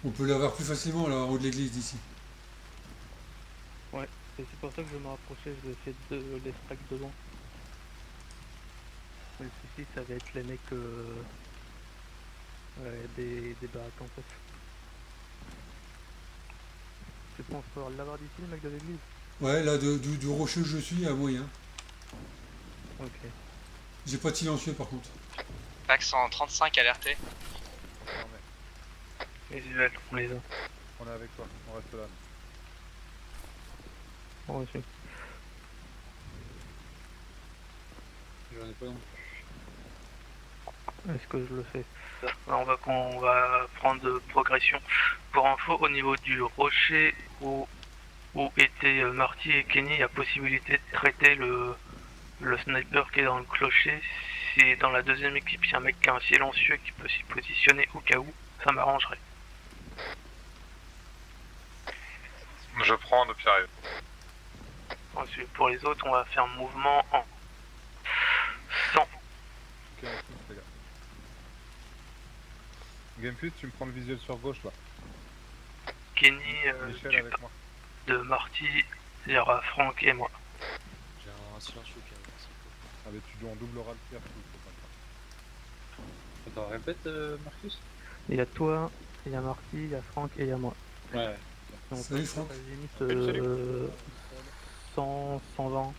On peut l'avoir plus facilement là, en haut de l'église d'ici. Ouais, et c'est pour ça que je me rapprochais, je vais essayer de les strike devant. Mais le souci, ça va être les mecs des baraques en face. Tu penses pouvoir l'avoir d'ici, les mecs de l'église? Ouais, là, du rocher où je suis, il y a moyen. Ok. J'ai pas de silencieux par contre. Pax 135 alerté. Visuel, on les a. On est avec toi, on reste là. Bon, reçu. J'en ai pas non plus. Est-ce que je le fais? Là, on va prendre progression. Pour info, au niveau du rocher où étaient Marty et Kenny, il y a possibilité de traiter le sniper qui est dans le clocher. Si dans la deuxième équipe, il y a un mec qui a un silencieux qui peut s'y positionner au cas où, ça m'arrangerait. Je prends de Pierre-Yves. Ensuite, pour les autres, on va faire mouvement en 100. Ok, on pousse, les gars. Gamefuse, tu me prends le visuel sur gauche là. Kenny, Michel avec moi. de Marty, il y aura Franck et moi. J'ai un silencieux qui arrive. Ah mais tu dois en double oral faire tout. Attends, répète, Marcus. Il y a toi, il y a Marty, il y a Franck et il y a moi. Ouais. Donc, Salut, Franck. à la limite, Salut. 100, 120.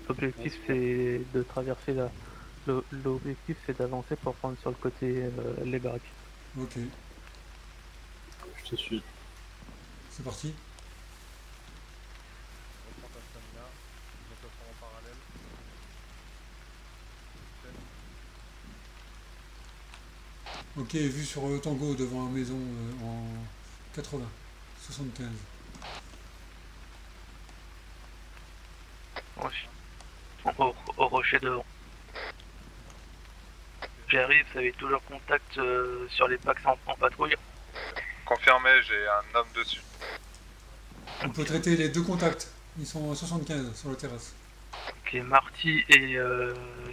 L'objectif c'est de traverser la. L'objectif c'est d'avancer pour prendre sur le côté les baraques. Ok, Je te suis. c'est parti. Reprends ta stamina, mets ta forme en parallèle. Ok, vue sur le Tango devant la maison en 80, 75. Ensuite, au rocher devant. J'arrive, vous avez toujours contact sur les packs en patrouille. Confirmé, j'ai un homme dessus. On peut traiter les deux contacts. Ils sont à 75 sur la terrasse. Ok, Marty et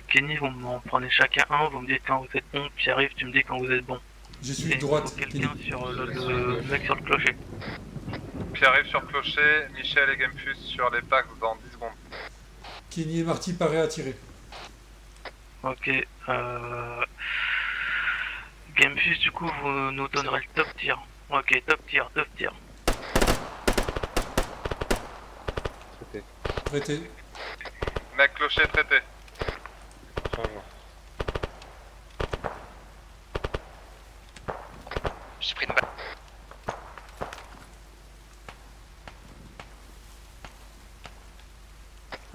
Kenny, vous m'en prenez chacun un, vous me dites quand vous êtes bon, puis arrive, tu me dis quand vous êtes bon. J'ai Et suivi il droite. faut quelqu'un sur le mec sur le clocher. Pierre-Yves sur clocher, Michel et Gamefuse sur les packs dans 10 secondes. Kenny et Marty paraît à tirer. Ok, Gamefuse, du coup, vous nous donnerez le top tir. Ok, top tir. Traité. Traité. Mec clocher traité. Changeant. J'ai pris une balle.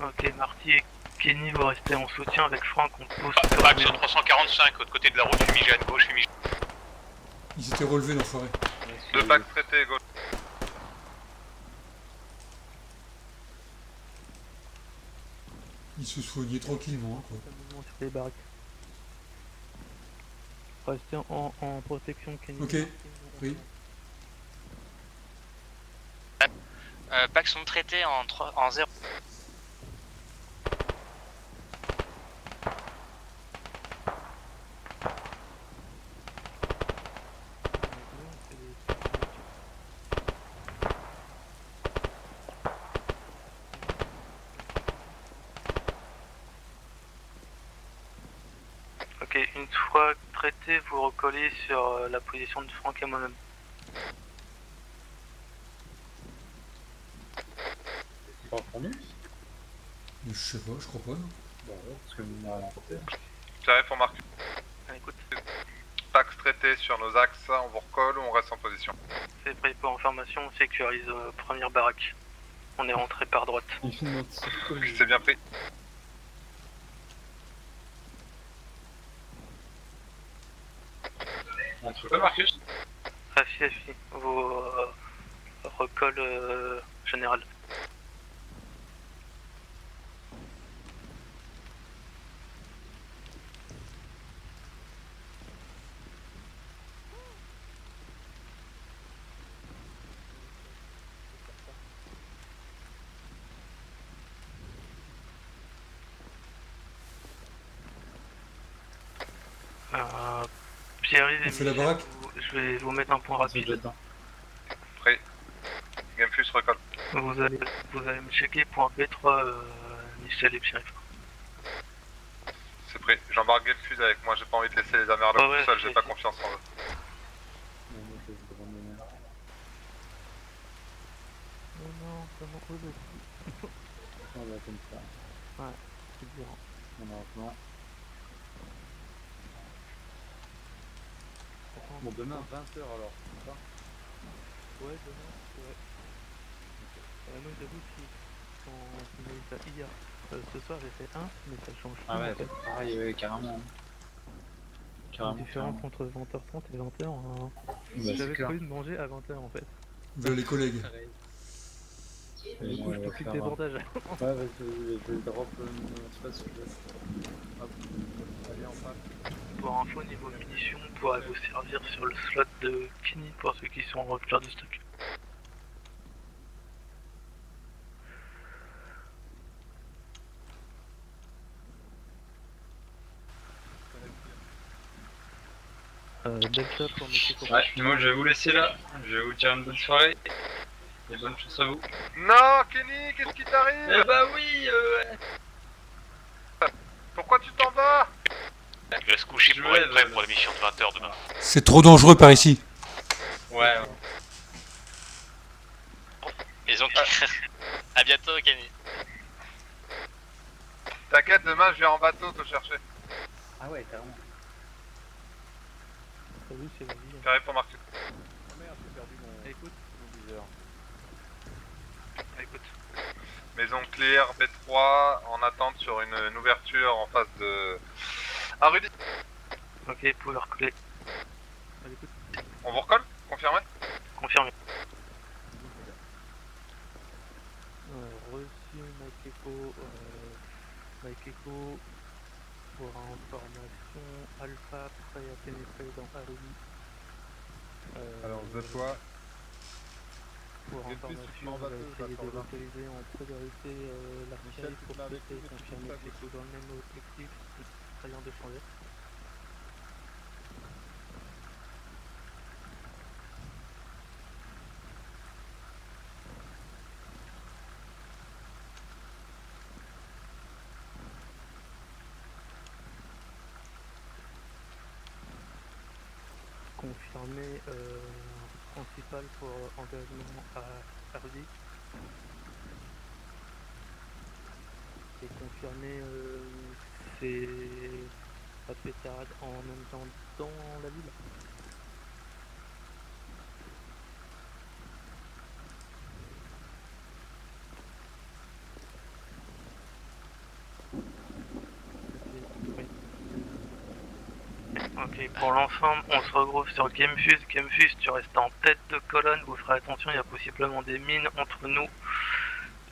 Ok, Marty et Kenny, vous restez en soutien avec Franck, on pousse sur la Pax maison. 345, l'autre côté de la route, fumigène gauche, fumigène. Ils s'étaient relevés l'enfoiré. Deux packs traités gauche. Ils se soignaient tranquillement, quoi. Un mouvement sur les baraques. Restez en protection Kenny. Ok, oui. Packs sont traités en 0. Ok, une fois traité, vous recollez sur la position de Franck et moi-même. C'est pas pour nous? Je sais pas, je crois pas. Non. Bah ouais, parce que nous on a rien porté. Pierre pour Marcus. Écoute, Pax traité sur nos axes, on vous recolle ou on reste en position? c'est prêt pour information, on sécurise première baraque. On est rentré par droite. C'est bien pris. Un truc Marcus? Affi, vous recolle général. Pierre-Yves et On fait la Michel, baraque. je vais vous mettre un point rapide. Prêt. Gamefus recolle. Vous allez me checker pour B3, Michel et Pierre-Yves. C'est prêt. J'embarque Gamefus avec moi, j'ai pas envie de laisser les Amerlocs Ouais, tout seuls, j'ai c'est- pas confiance en eux. Non, comment eux le On va comme ça. c'est dur. On a un plan. Attends, Bon, demain 20h alors, c'est ça? ouais, demain, ouais. Moi j'avoue que quand tu m'as dit ça hier, ce soir j'ai fait 1, mais ça change tout Ah ouais, en fait. pareil, ouais, carrément. La Carrément, différence carrément. entre 20h30 et 20h, Bah, j'avais c'est clair. prévu de manger à 20h en fait. Voilà les collègues. Du coup, je on peux va plus de faire débordage. Ouais, vas-y, je vais drop mon space. Hop, allez en face. Pour info, niveau munitions, on pourrait vous servir sur le slot de Kini pour ceux qui sont en rupture de stock. Delta pour Mexico. Ouais, moi je vais vous laisser là. Je vais vous dire une bonne soirée. Et bonne chance à vous. Non, Kenny, qu'est-ce qui t'arrive? Eh bah oui, Pourquoi tu t'en vas? Je vais se coucher Je pour vais, être prêt pour l'émission de 20h demain. C'est trop dangereux par ici. Ouais. Et donc, à bientôt, Kenny. T'inquiète, demain je viens en bateau te chercher. Ah ouais, carrément. Salut, c'est la vie. Carré pour Marcus. Oh merde, j'ai perdu mon Écoute, viseur. Écoute, Maison clear, B3, en attente sur une ouverture en face de... Ah Rudy, ok, vous pouvez recoller. à l'écoute, on vous recolle? Confirmé? Confirmé. reçu Maikeko pour information alpha prêt à pénétrer dans Harumi. Alors, je toi. Pour J'ai plus information, en on va bateau, essayer de j'attends, là. localiser en priorité l'artillerie Michel, tu pour te mets avec tester et nous, mais tu confirmer coupes que pas c'est dans le même objectif, rien de changer. Confirmer principal pour engagement à Hardy. Et confirmer c'est la pétarade en même temps dans la ville. Ok, pour l'ensemble, on se regroupe sur Gamefuse. Gamefuse, tu restes en tête de colonne, vous ferez attention, il y a possiblement des mines entre nous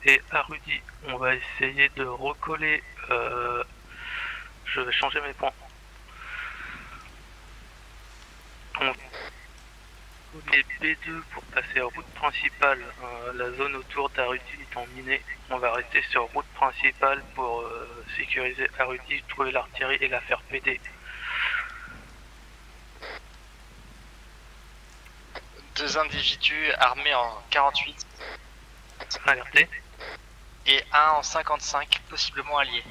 et Harudi. On va essayer de recoller. Je vais changer mes points. Et B2 pour passer route principale, la zone autour d'Arudi étant minée, on va rester sur route principale pour sécuriser Arudi, trouver l'artillerie et la faire péter. Deux individus armés en 48 Alerté. et un en 55, possiblement alliés.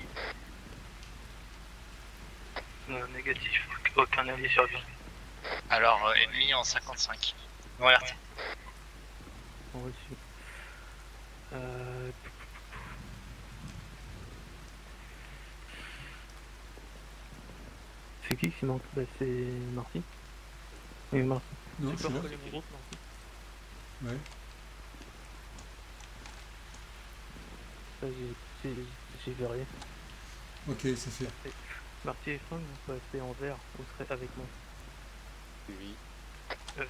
Négatif, aucun allié survit. Alors, ennemi en 55. Non alerté. Reçu. C'est qui manque? Bah, c'est Marty. Oui, Marty. Non, Tu je peux suis là. recoller mon groupe, Marty? Ouais. Ça, j'ai verrouillé. Ok, c'est fait. Marty et Franck, vous passez en vert, vous serez avec moi. Oui.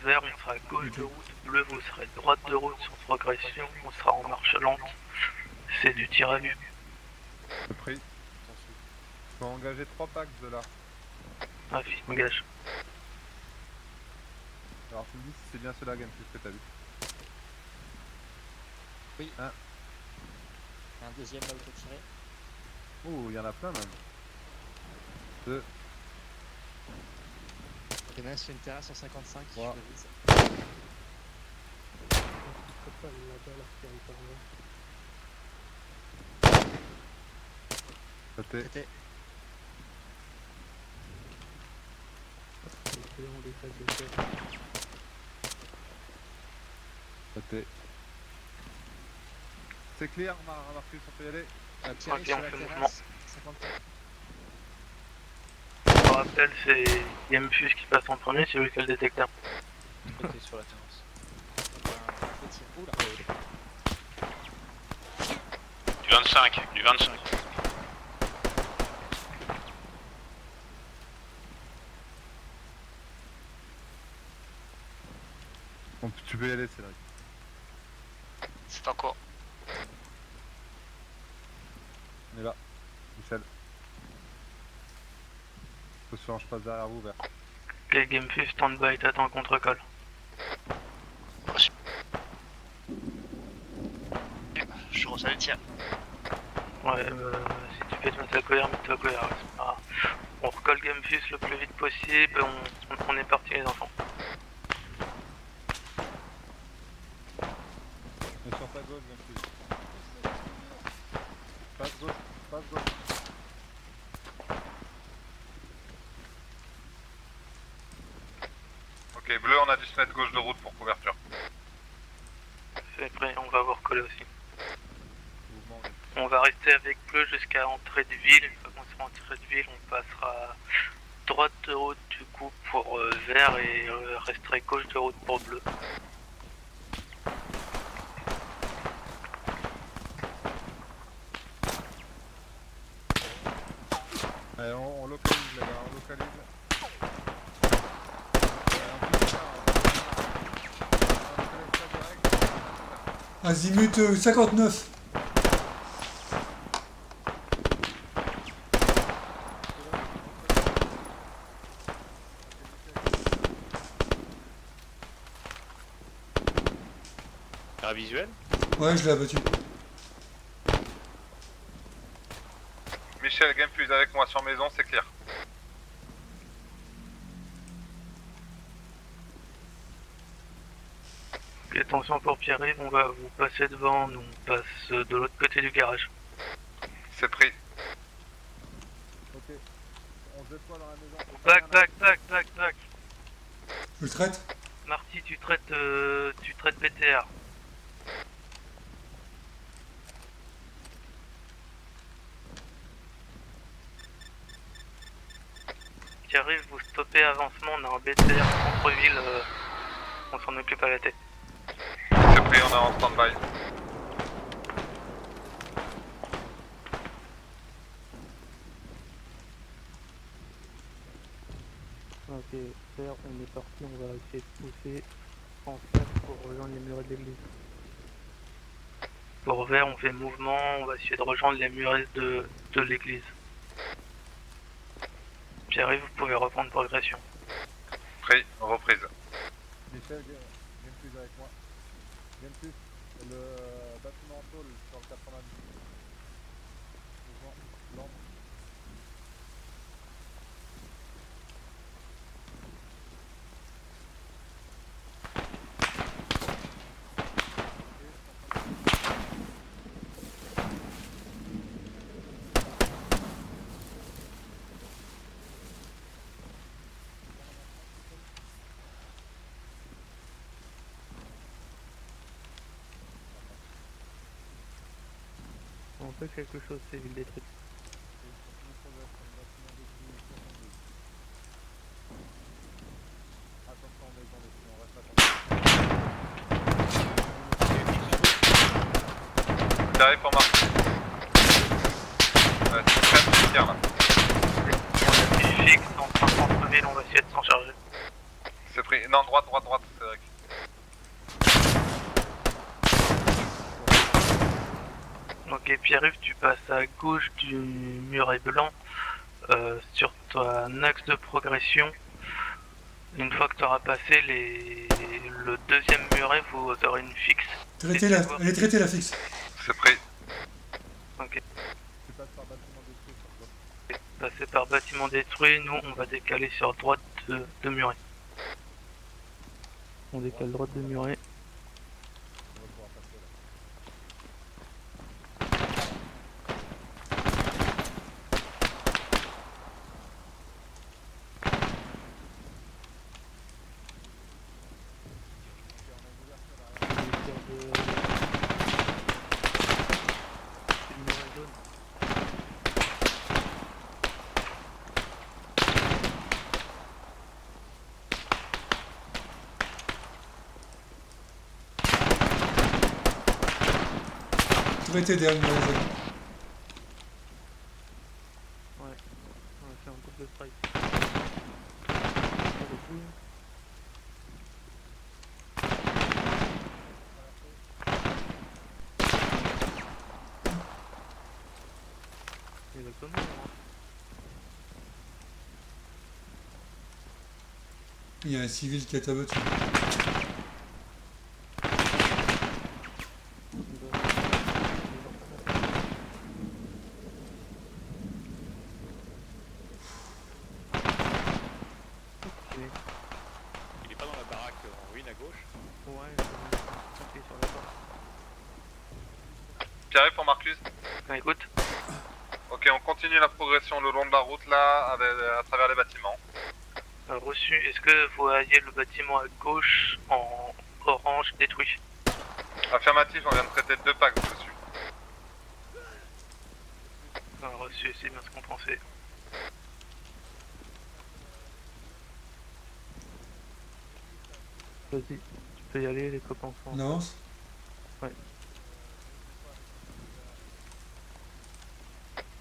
Vert, on sera à gauche de route. Bleu, vous serez droite de route sur progression. On sera en marche lente. C'est du tir à vue. Le prix. Je peux engager 3 packs de là. Ah, film gage. Alors tu me dis si c'est bien cela Game Plus que t'as vu. Oui. Hein. Un deuxième là où t'as tiré. Oh, il y en a plein même. 2. Il y en a un sur une terrasse en 55, Ouais. je le vise. Pas là-bas, l'artillerie par là. Côté. C'était Et on les fait de faire. Côté. C'est clair, Marcus, on peut y aller. Thierry Ok, sur on la fait terrasse, 54. Je vous rappelle, c'est Gamefuse qui passe en premier, c'est lui qui a le détecteur. Côté sur la terrasse. Oula. Du 25, du 25. Bon, tu peux y aller, Cédric. C'est en cours. On est là. Michel. Attention, je passe derrière vous, vert. Ok, Gamefuse, stand-by, t'attends contre-colle. Je reçois le tir. Ouais, si tu fais de mettre à couvert, mets-toi à couvert. C'est pas grave. On recolle Gamefuse le plus vite possible, on est parti les enfants. Mais sur ta gauche, Game Plus. Passe gauche, passe gauche. Ok, bleu, on a dû se mettre gauche de route pour couverture. C'est prêt, on va vous recoller aussi. Mouvement. On va rester avec bleu jusqu'à l'entrée de ville. Une fois qu'on sera en entrée de ville, on passera droite de route du coup pour vert et resterait gauche de route pour bleu. Allez, on localise, les gars, on localise. Azimut 59. Un visuel. Ouais, je l'ai abattu. Michel, Gamefuse avec moi sur maison, c'est clair. Et attention pour Pierre-Yves, on va vous passer devant, nous on passe de l'autre côté du garage. C'est pris. Ok. On se déploie dans la maison. Back. Je le traite. Marty, tu traites BTR. Pierre-Yves, vous stoppez avancement, on a un BTR centre-ville, on s'en occupe à la tête. C'est pris, on est en stand-by. Ok, vert, on est parti, on va essayer de pousser en face pour rejoindre les murs de l'église. Pour vert, on fait mouvement, on va essayer de rejoindre les murs de l'église. Pierre-Yves, vous pouvez reprendre progression. Pris, reprise. Michel, viens plus avec moi. Viens plus. Le bâtiment en tôle sur le 90. Mouvement, l'ombre. On fait quelque chose, c'est ville détruite. Attention, maison dessus, on reste attention. J'arrive pour marquer. Ouais, c'est très bien là. On a des fixes en 50 000, on va essayer de s'en charger. C'est pris. Non, droite, c'est vrai. Ok, Pierre-Yves, tu passes à gauche du muret blanc sur ton axe de progression. Une fois que tu auras passé le deuxième muret, vous aurez une fixe. Elle est traitée la fixe. C'est pris. Ok, Tu passes par bâtiment détruit sur le bloc. passé par bâtiment détruit, nous on va décaler sur droite de muret. On décale droite de muret. On va pouvoir passer là. Traité derrière le muret jaune. Ouais, on va faire un double strike. Exactement. Hein. Il y a un civil qui est abattu. Il est pas dans la baraque en ruine à gauche? Ouais, je vais sur la porte. Pierre pour Marcus. Écoute, Ok, on continue la progression le long de la route là, à travers les bâtiments. reçu, est-ce que vous voyez le bâtiment à gauche en orange détruit? Affirmatif, on vient de traiter 2 packs dessus. Reçu, c'est bien ce qu'on pensait. Vas-y, tu peux y aller, les copains sont. On avance.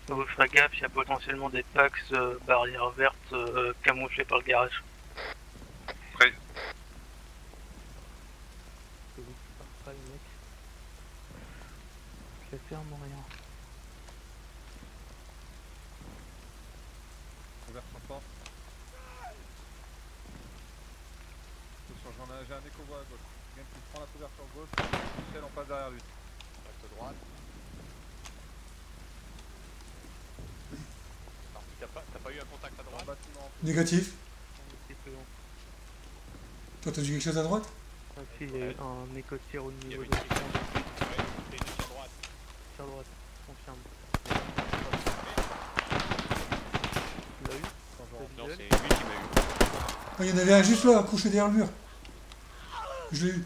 Vous ferez gaffe, il y a potentiellement des packs barrières vertes camouflées par le garage. Pris. C'est vous qui partent pas, les mecs. Je vais faire mon rien. Ouverture porte. Attention, j'ai un éco-voie à gauche. Viens, tu prends la couverture gauche. Michel, on passe derrière lui. Reste droite. T'as pas eu un contact à droite? Bâtiment. Négatif. Un petit peu long. Toi, t'as vu quelque chose à droite? Ah si, il y a eu un écotier au Il y niveau avait de une équipe. Ouais, t'es une sur droite. sur droite, confirme. Tu l'as eu? Non, T'as c'est visuel? lui qui m'a eu. Ah, il y en avait un juste là, couché derrière le mur. Je l'ai eu.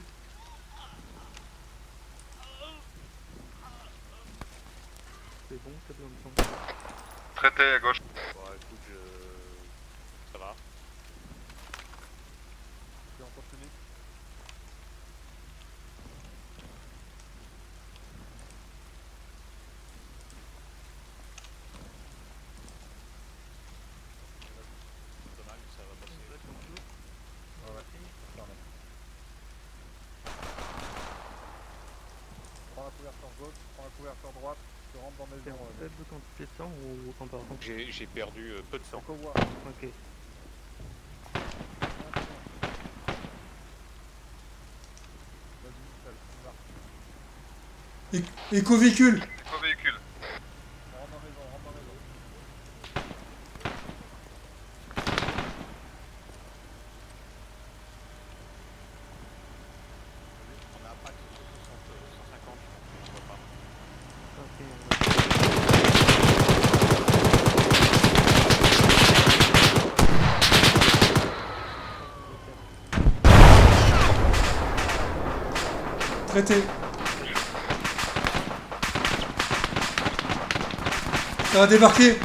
C'est bon, t'as besoin de temps. Traité à gauche. Bon, écoute, ça va. Et on continue. Dommage, ça va passer. Ouais, ouais. Fermé. Prends la couverture gauche, prends la couverture droite, tu rentres dans C'est maison. en faible quantité de sang ou en partant? J'ai perdu peu de sang. Éco-voie. Ok. Éco-véhicule. Éco-véhicule. On rentre dans la maison, on rentre dans la maison. On a un pack 150, je vois pas. Traité. Ça va débarquer.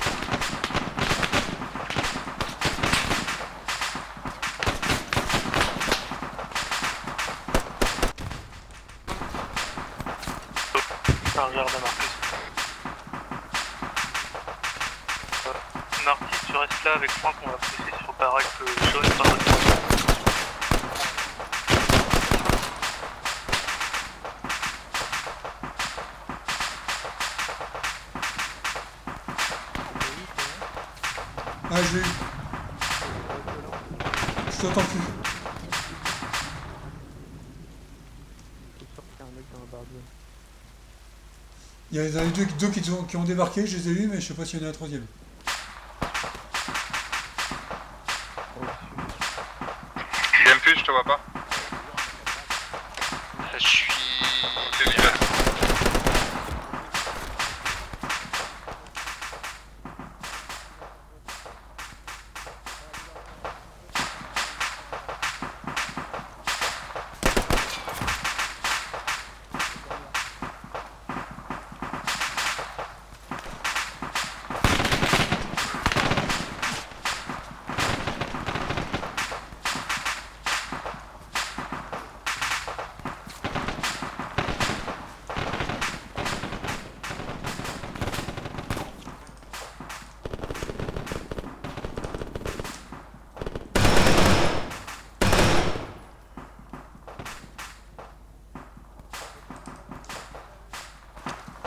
Chargeur de Marcus. Marty, tu restes là avec Franck, on va pousser sur baraque jaune par le Ah, je l'ai eu. Je t'entends plus. Il y en a eu deux qui ont débarqué, je les ai eus, mais je sais pas s'il y en a un troisième. Gameplay, je te vois pas. Je suis... Ok, nickel.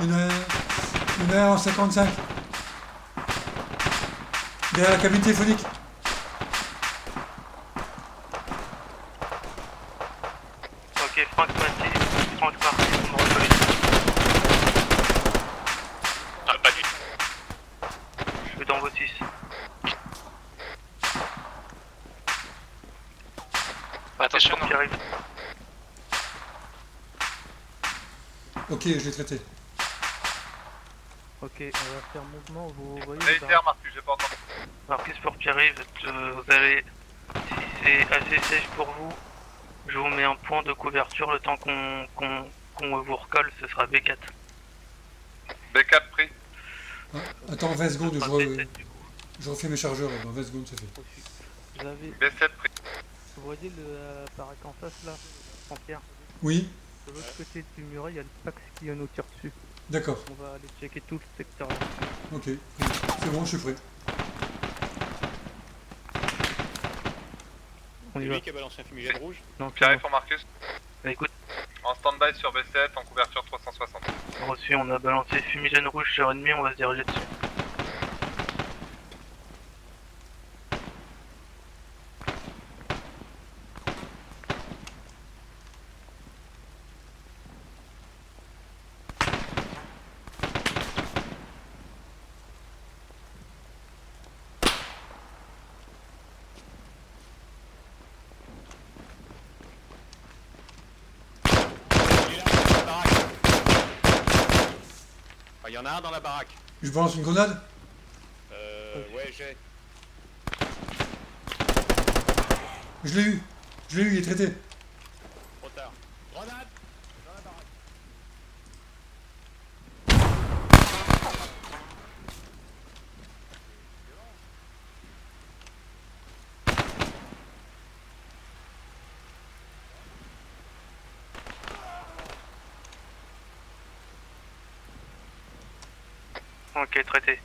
Il y en a un en 55. Derrière la cabine téléphonique. Ok, Franck Marty, vous me reconnaissez. Ah, pas du tout. Je suis dans vos 6. Attention, Qui arrive. Ok, je l'ai traité. Ok, on va faire mouvement, vous voyez Militaire, le bar- Marcus, j'ai pas entendu. Marcus pour Pierre-Yves, vous allez, si c'est assez sèche pour vous, je vous mets un point de couverture le temps qu'on vous recolle, ce sera B4. B4 pris. Ah, attends, 20 secondes, Ce sera B7 du coup. je refais mes chargeurs. Dans 20 secondes, c'est fait. Reçu. Vous avez, B7 pris. vous voyez le baraque en face là, Jean-Pierre. Oui, De l'autre côté du muret, il y a le Pax qui nous tire dessus. d'accord. On va aller checker tout le secteur là. Ok, c'est bon, je suis prêt. On C'est y va. lui qui a balancé un fumigène rouge. Non, c'est Pierre bon. pour Marcus. Bah, écoute, En stand-by sur B7, en couverture 360. reçu, on a balancé fumigène rouge sur ennemi, on va se diriger dessus. Il y en a un dans la baraque. Je balance une grenade. Ouais, j'ai. Je l'ai eu. Je l'ai eu, il est traité. Trop tard. Grenade dans la baraque. Ok, traité.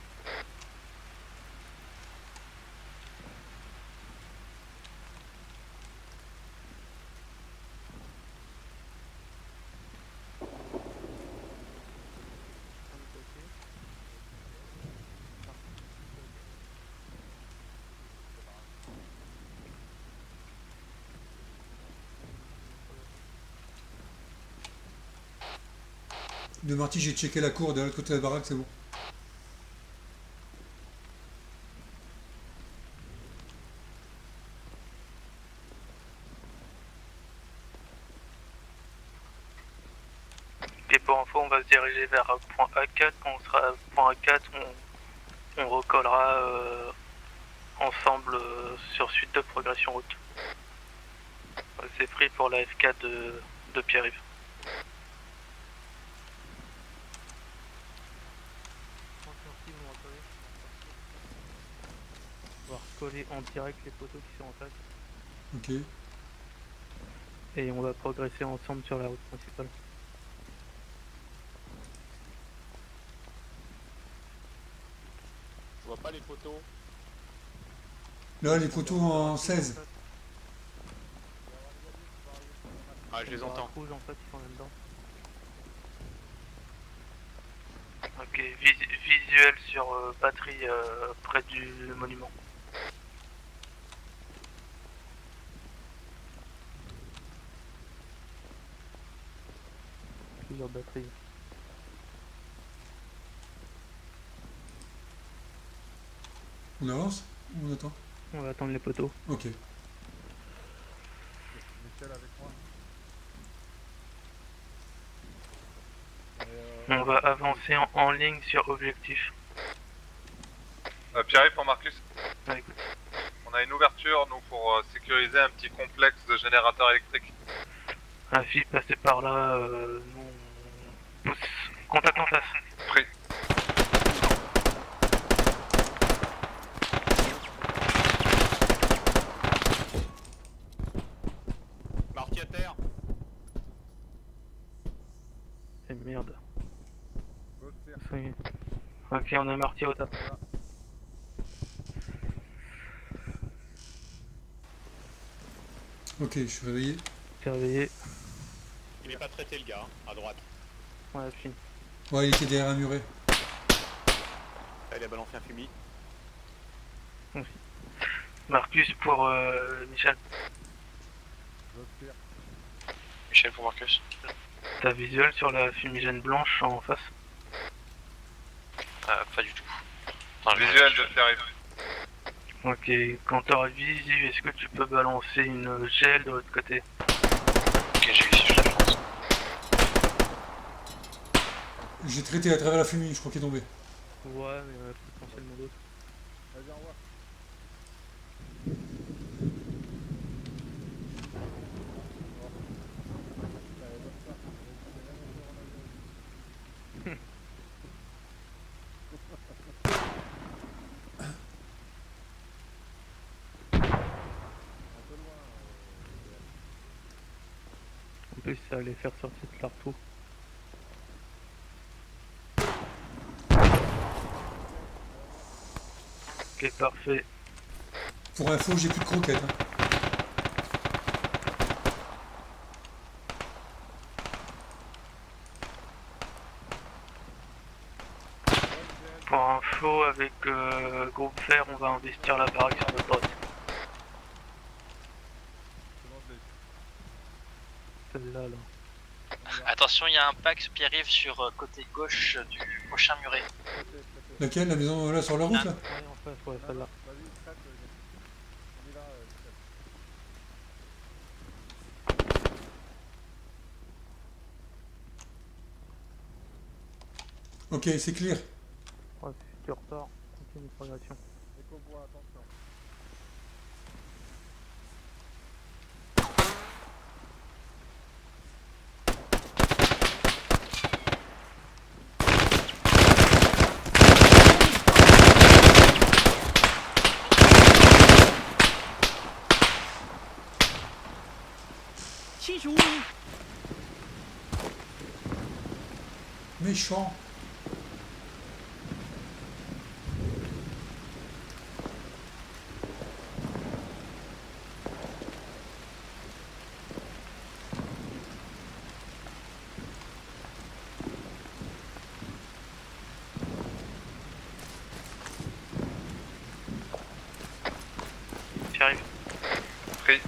De Marty, j'ai checké la cour de l'autre côté de la baraque, c'est bon. Et pour info, on va se diriger vers point A4. Quand on sera à point A4, on recollera ensemble sur suite de progression route. C'est pris pour la F4 de Pierre-Yves. On va recoller en direct les poteaux qui sont en face. Ok. Et on va progresser ensemble sur la route principale. Je vois pas les poteaux. Là, les poteaux en 16. Ah, je les entends. Rouge en fait, ils sont là-dedans. Ok, visuel sur batterie près du monument. Plusieurs batteries. On avance ou on attend? On va attendre les poteaux. Ok. Michel avec moi. On va avancer en ligne sur objectif. Pierre-Yves pour Marcus. Ouais, écoute. On a une ouverture, nous, pour sécuriser un petit complexe de générateurs électriques. Un fil passé par là, nous on pousse. Contact en face. Pris. Marty à terre. Et merde. Gauche tire. Ça y est. Ok, on a Marty au top. Ok, je suis réveillé. T'es réveillé. Il est pas traité le gars, hein, à droite. Ouais, fini. Ouais, il était derrière un muret. Là, il a balancé un fumier. Marcus pour Michel. Gauche tire. Michel pour Marcus. T'as visuel sur la fumigène blanche en face? Pas du tout. Enfin, Visuel de Pierre-Yves. Ok, quand t'auras visu, est-ce que tu peux balancer une GL de l'autre côté? Ok, j'ai vu si je la chance. J'ai traité à travers la fumée, je crois qu'il est tombé. Ouais, mais potentiellement d'autres. Vas-y, au revoir. En plus, ça allait faire sortir de l'arteau. Ok, parfait. Pour info, j'ai plus de croquettes. Hein. Pour info, avec groupe fer, on va investir la baraque sur notre droite. C'est bon, je l'ai. Celle-là, là. Attention, il y a un pack Pierre-Yves sur côté gauche du prochain muret. Traité. Laquelle? La maison là sur la route là? Ouais, en face, ouais, celle-là. Vas-y, traite. On y va, Michel. Ok, c'est clear. Ouais, si tu repars, continue de progression. Éco-bois, attention. Méchant. J'arrive. Pris.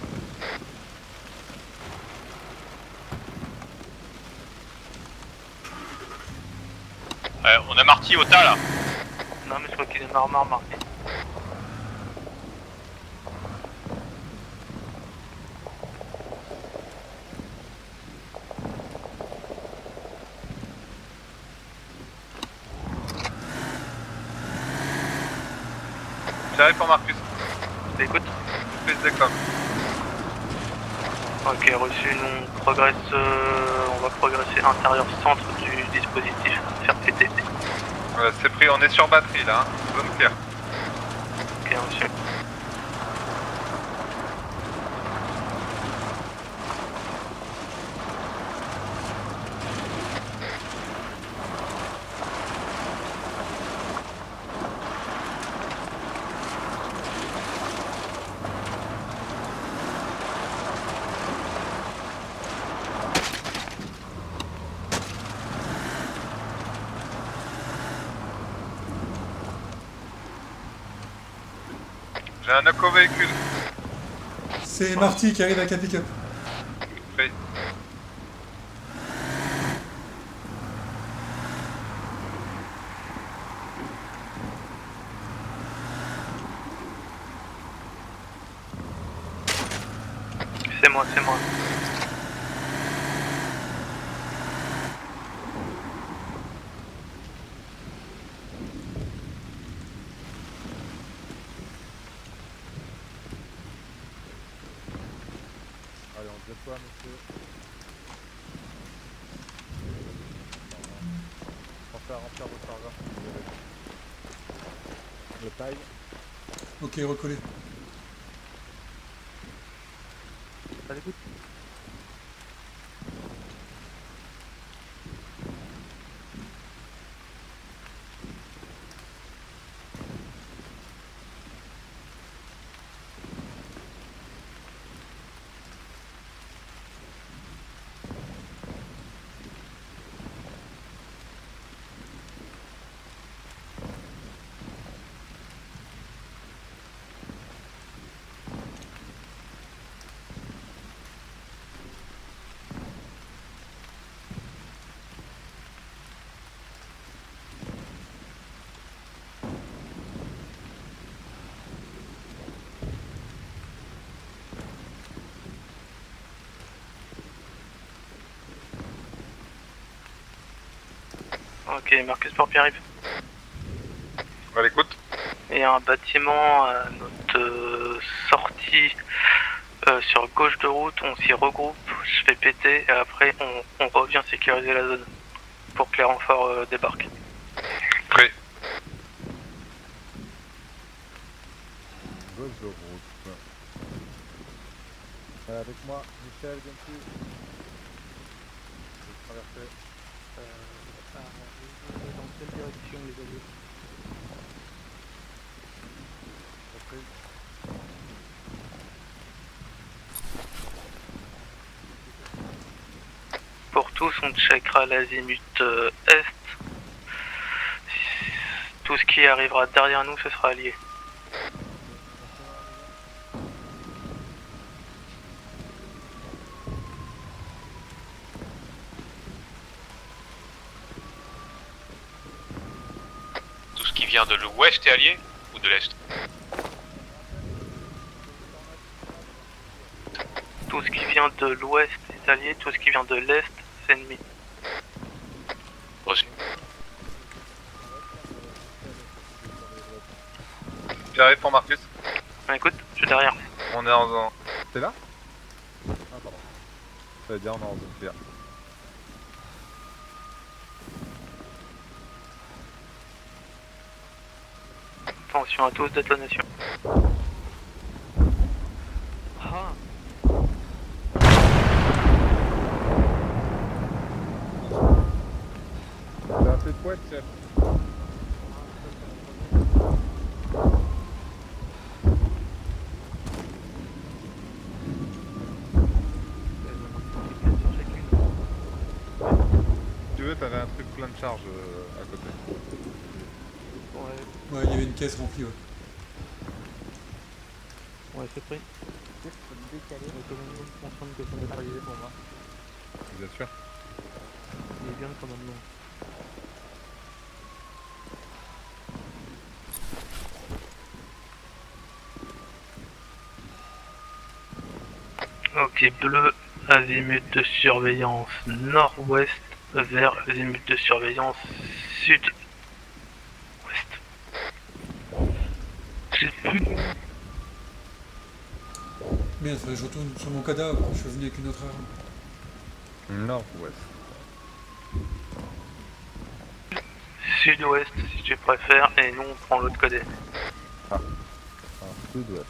On a Marty au tas là. Non mais je crois qu'il est mort Marty. J'arrive pour Marcus. Écoute. Prise de com. Ok, reçu, on progresse, on va progresser intérieur centre du dispositif, faire péter. C'est pris, on est sur batterie là, hein. Zone claire. Ok, reçu. J'ai un knock au véhicule. C'est Marty qui arrive avec un pick-up. Pris. C'est moi, c'est moi. Allez, on se déploie, monsieur. Pensez à remplir vos chargeurs si vous avez. Le taille. Ok, recollé. À l'écoute. Ok, Marcus pour Pierre-Yves. À l'écoute. Il y a un bâtiment à notre sortie sur gauche de route, on s'y regroupe, je fais péter et après on revient sécuriser la zone pour que les renforts débarquent. Prêt. Gauche de route. Avec moi, Michel, viens dessus. Je vais traverser. Dans quelle direction les alliés? Reprise. Pour tous, on checkera l'azimut est. Tout ce qui arrivera derrière nous, ce sera allié. Tout ce qui vient de l'ouest est allié ou de l'est? Tout ce qui vient de l'ouest est allié, tout ce qui vient de l'est, c'est ennemi. Reçu. J'arrive pour Marcus. Écoute, je suis derrière. On est en zone. T'es là? Ah, pardon. Ça veut dire on est en zone claire. Attention à tous, détonation. Ah, T'as un peu de poète, chef. Si tu veux, t'avais un truc plein de charges à côté. ouais, Ouais, il y avait une caisse remplie, ouais. ouais, c'est pris. Commandement, je confirme que c'est neutralisé pour moi. Bien sûr. Il est bien le commandement. Ok, bleu, azimut de surveillance nord-ouest vers azimut de surveillance sud-ouest. J'ai plus. Merde, faudrait que je retourne sur mon cadavre, je suis venu avec une autre arme. Nord-ouest. Sud-ouest si tu préfères, et nous on prend l'autre côté. Ah, sud-ouest.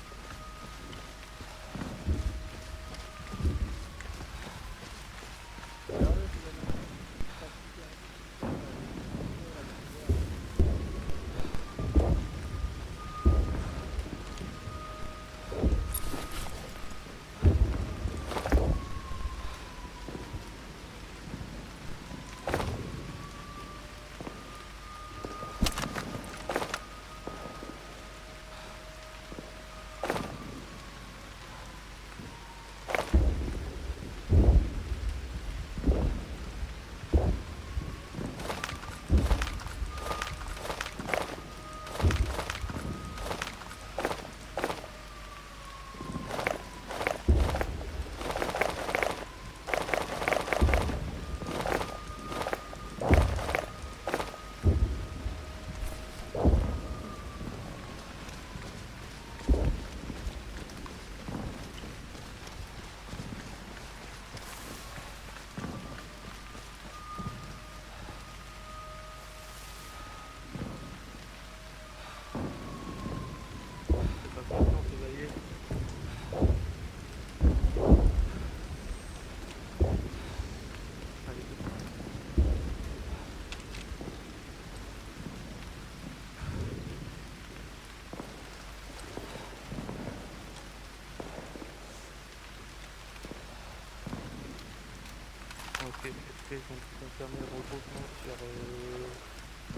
Ok, donc ça permet le regroupement sur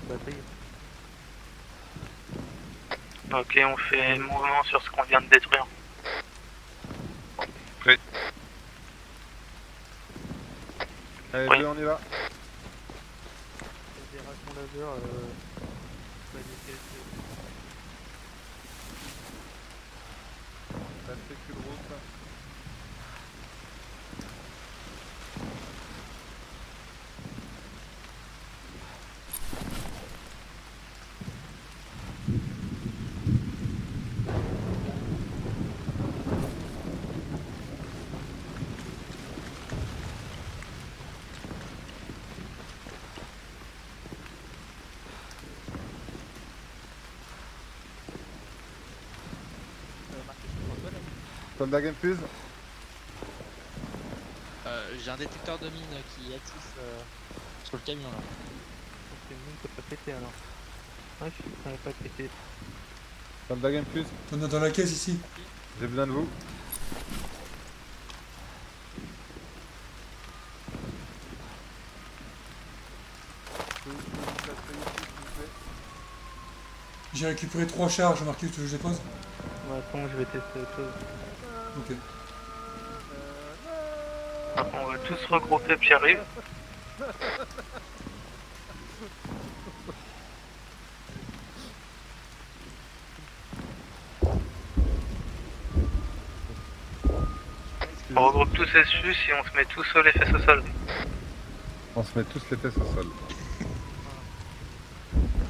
bataille. Ok, on fait mouvement sur ce qu'on vient de détruire. Allez, Oui. bleu, on y va. Fédération laser, La sécu de route. Soldat Game Fuse. J'ai un détecteur de mine qui est actif sur le camion là. c'est une mine qui peut pas péter alors. Ouais, je n'avais pas pété. Soldat Game Fuse. On est dans la caisse ici. J'ai besoin de vous. J'ai récupéré 3 charges, Marcus, tu veux que je les pose? Ouais, attends, je vais tester autre chose. Ok. On va tous regrouper Pierre-Yves. On regroupe tous les sus et on se met tous les fesses au sol. On se met tous les fesses au sol.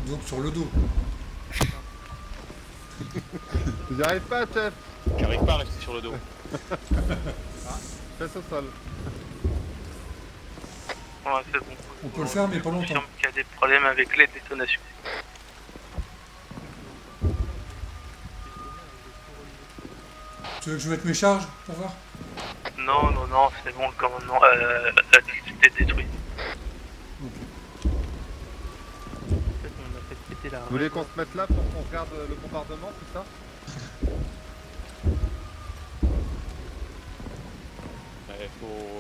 Donc sur le dos. J'y arrive pas, chef. J'arrive pas à rester sur le dos. Fesses au sol. Ouais, c'est bon. On peut le faire, mais pas longtemps. Confirme qu'il y a des problèmes avec les détonations. Tu veux que je mette mes charges pour voir? Non, non, non, c'est bon, le commandement a été détruit. Ok. En fait, on a fait péter la Vous voulez qu'on se mette là pour qu'on regarde le bombardement, tout ça?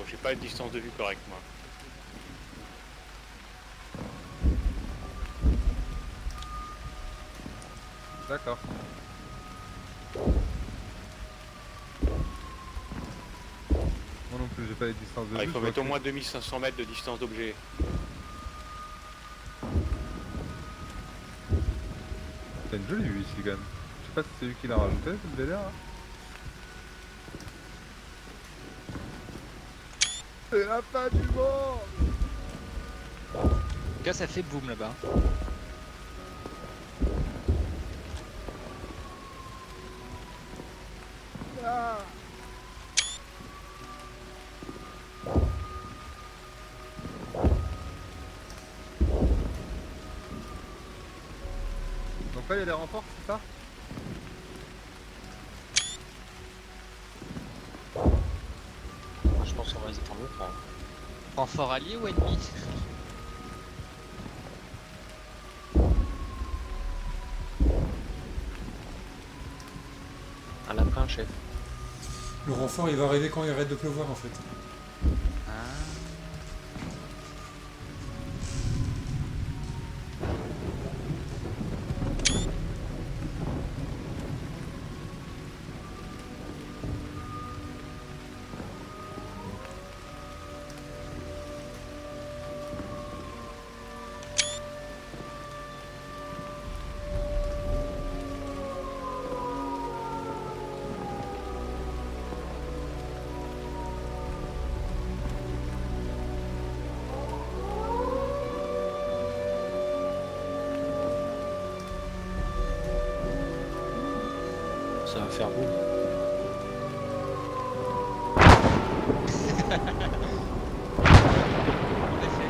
J'ai pas une distance de vue correcte moi. D'accord. Moi non plus, j'ai pas les distances de vue. Il faut mettre au moins 2500 mètres de distance d'objet. C'est une jolie vue ici quand même. Je sais pas si c'est lui qui l'a rajouté, cette bel air. C'est la fin du monde. En tout cas, ça fait boum là-bas. Ah. Donc là il y a des renforts, c'est ça? Je pense qu'on va les attendre l'autre. Renfort allié ou ennemi? Un lapin, chef. Le renfort, il va arriver quand il arrête de pleuvoir en fait. Ah. Ça va faire boum. En effet.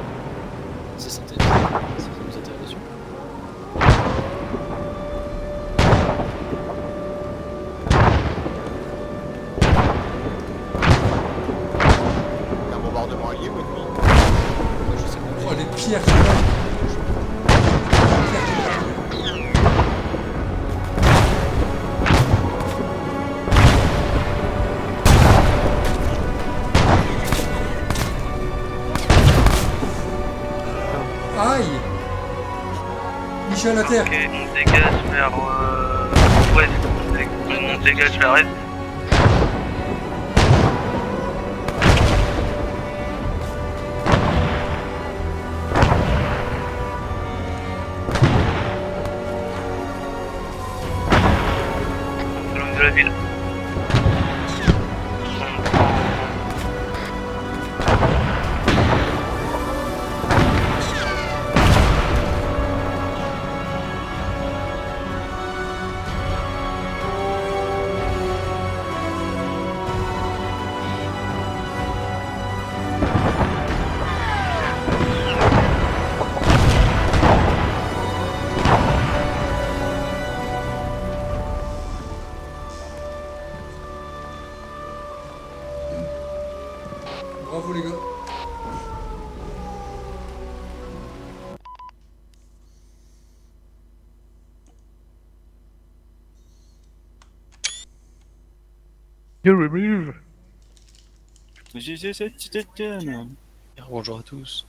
C'est ça, ça nous intéresse dessus. Un bombardement allié ou ennemi? Je sais pas. Oh, les pierres qui volent. Les pierres qui volent. Aïe! Michel à terre! Ok, on dégage vers ouest. On dégage vers est. Le long de la ville. Bravo les gars! Bonjour à tous.